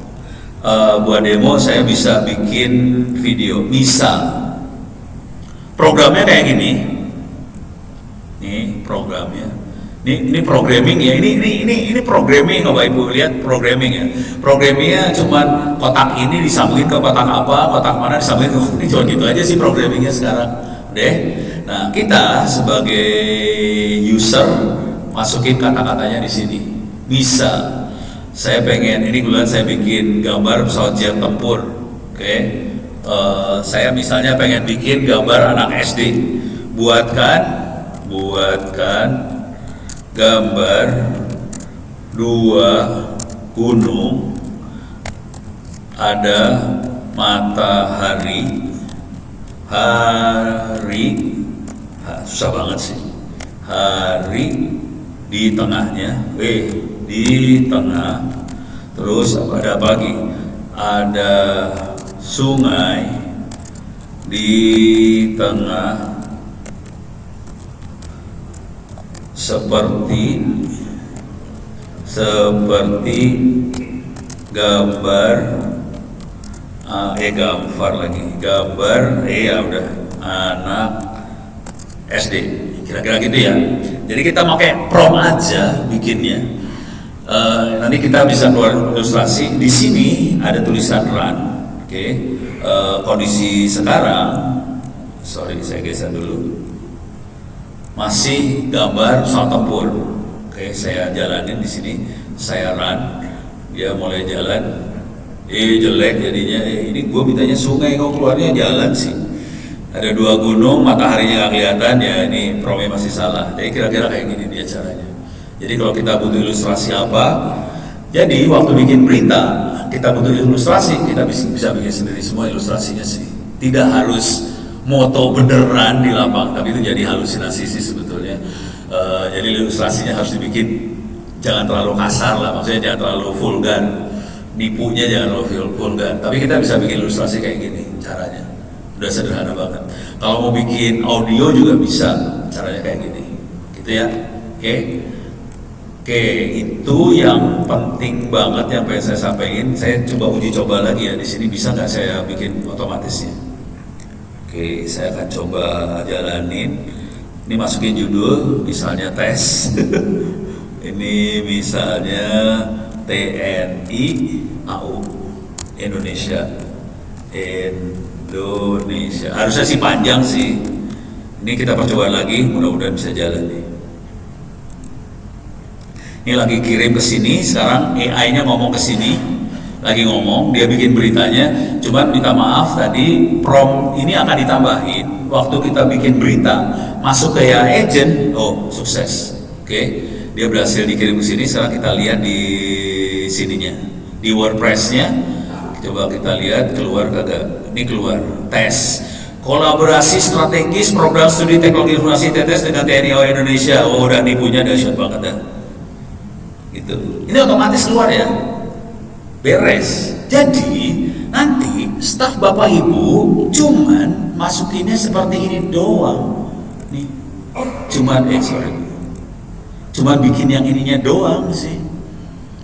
saya bisa bikin video. Misal programnya kayak gini, nih programnya. Ini programming ya, ini programming, Bapak Ibu lihat programming ya. Programmingnya cuman kotak ini disambungin ke kotak apa, kotak mana disambungin ke kotak ini, cuma gitu aja sih programmingnya sekarang. Deh. Nah, kita sebagai user masukin kata-katanya di sini. Bisa. Saya pengen ini kebetulan saya bikin gambar pesawat jet tempur. Oke. Saya misalnya pengen bikin gambar anak SD. Buatkan gambar dua gunung, ada matahari, susah banget sih, hari di tengahnya, di tengah, terus ada apa lagi, ada sungai di tengah, seperti gambar ya udah anak SD, kira-kira gitu ya. Jadi kita pakai prompt aja bikinnya. Nanti kita bisa keluar ilustrasi. Di sini ada tulisan run. Oke. Kondisi sekarang, sorry saya geser dulu. Masih gambar pesawat tempur. Oke, saya jalanin di sini, saya run, dia mulai jalan. Jelek jadinya. Ini gue mintanya sungai, kok keluarnya jalan sih. Ada dua gunung, mataharinya nggak kelihatan ya. Ini promnya masih salah. Jadi kira-kira kayak gini dia caranya. Jadi kalau kita butuh ilustrasi apa, jadi waktu bikin berita kita butuh ilustrasi, kita bisa bikin sendiri semua ilustrasinya sih. Tidak harus moto beneran di lapang, tapi itu jadi halusinasi sih sebetulnya. Jadi ilustrasinya harus dibikin jangan terlalu kasar lah, maksudnya jangan terlalu vulgar, nipunya jangan terlalu vulgar. Tapi kita bisa bikin ilustrasi kayak gini caranya, udah sederhana banget. Kalau mau bikin audio juga bisa, caranya kayak gini, gitu ya. Oke, itu yang penting banget yang pengen saya sampaikan. Saya coba lagi ya di sini, bisa nggak saya bikin otomatisnya? Oke, saya akan coba jalanin. Ini masukin judul, misalnya tes. Ini misalnya TNI AU Indonesia. Harusnya sih panjang sih. Ini kita percobaan lagi, mudah-mudahan bisa jalan nih. Ini lagi kirim ke sini, sekarang AI-nya ngomong ke sini. Lagi ngomong, dia bikin beritanya, cuman minta maaf tadi prompt ini akan ditambahin waktu kita bikin berita, masuk ke AI agent, sukses. Oke, dia berhasil dikirim ke sini. Sekarang kita lihat di sininya, di WordPress-nya. Coba kita lihat keluar kagak. Ini keluar, tes kolaborasi strategis program studi teknologi informasi TTS dengan TNI AU Indonesia. Udah nipunya dahsyat banget dah. Gitu. Ini otomatis keluar ya. Beres. Jadi nanti staf Bapak Ibu cuman masukinnya seperti ini doang. Nih, cuman bikin yang ininya doang sih.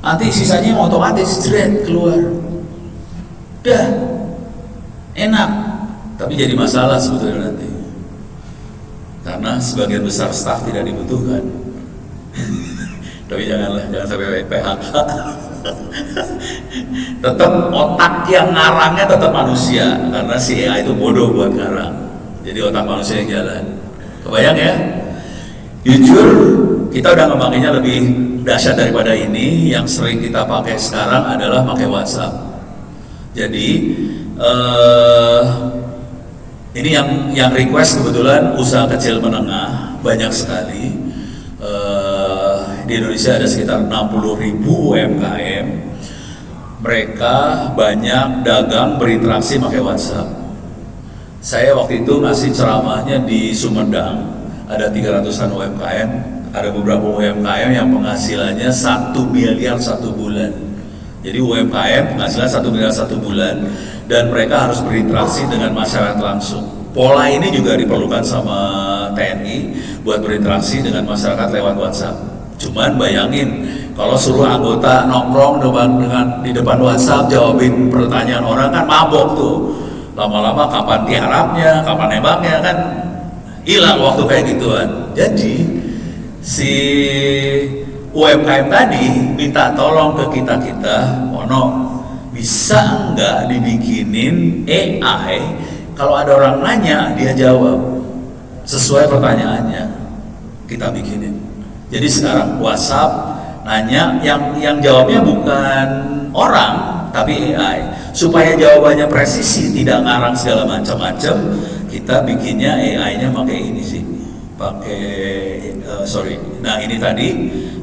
Nanti sisanya otomatis jret keluar. Dah, enak. Tapi jadi masalah sebetulnya nanti. Karena sebagian besar staf tidak dibutuhkan. Tapi jangan sampai PHK. Tetap otak yang ngarangnya tetap manusia, karena si AI itu bodoh buat ngarang. Jadi otak manusia yang jalan. Kebayang ya? Jujur, kita udah ngembanginnya lebih dahsyat daripada ini. Yang sering kita pakai sekarang adalah pakai WhatsApp. Jadi ini yang request kebetulan usaha kecil menengah banyak sekali. Di Indonesia ada sekitar 60.000 UMKM. Mereka banyak dagang berinteraksi pakai WhatsApp. Saya waktu itu ngasih ceramahnya di Sumedang, ada 300-an UMKM, ada beberapa UMKM yang penghasilannya 1 miliar 1 bulan. Jadi UMKM penghasilan 1 miliar 1 bulan, dan mereka harus berinteraksi dengan masyarakat langsung. Pola ini juga diperlukan sama TNI buat berinteraksi dengan masyarakat lewat WhatsApp. Cuman bayangin kalau suruh anggota nongkrong di depan WhatsApp jawabin pertanyaan orang, kan mabok tuh. Lama-lama kapan tiarapnya, kapan nembaknya, kan hilang waktu kayak gituan. Jadi si UMKM tadi minta tolong ke kita, Ono, bisa nggak dibikinin AI, kalau ada orang nanya dia jawab sesuai pertanyaannya, kita bikinin. Jadi sekarang WhatsApp nanya, yang jawabnya bukan orang tapi AI, supaya jawabannya presisi, tidak ngarang segala macam-macam. Kita bikinnya AI-nya pakai ini sih, nah ini tadi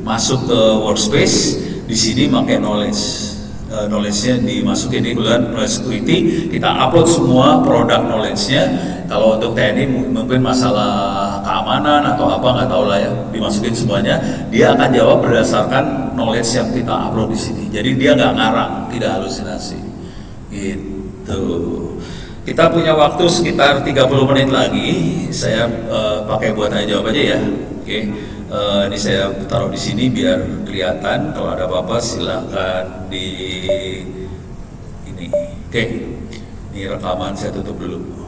masuk ke workspace, di sini pakai knowledge-nya dimasukin di knowledge security, kita upload semua produk knowledge-nya. Kalau untuk TNI mungkin masalah keamanan atau apa nggak tahu lah ya, dimasukin semuanya, dia akan jawab berdasarkan knowledge yang kita upload di sini. Jadi dia nggak ngarang, tidak halusinasi gitu. Kita punya waktu sekitar 30 menit lagi. Saya pakai buat tanya jawab aja ya. Oke. Ini saya taruh di sini biar kelihatan. Kalau ada apa-apa silakan di ini. Oke. Ini rekaman saya tutup dulu.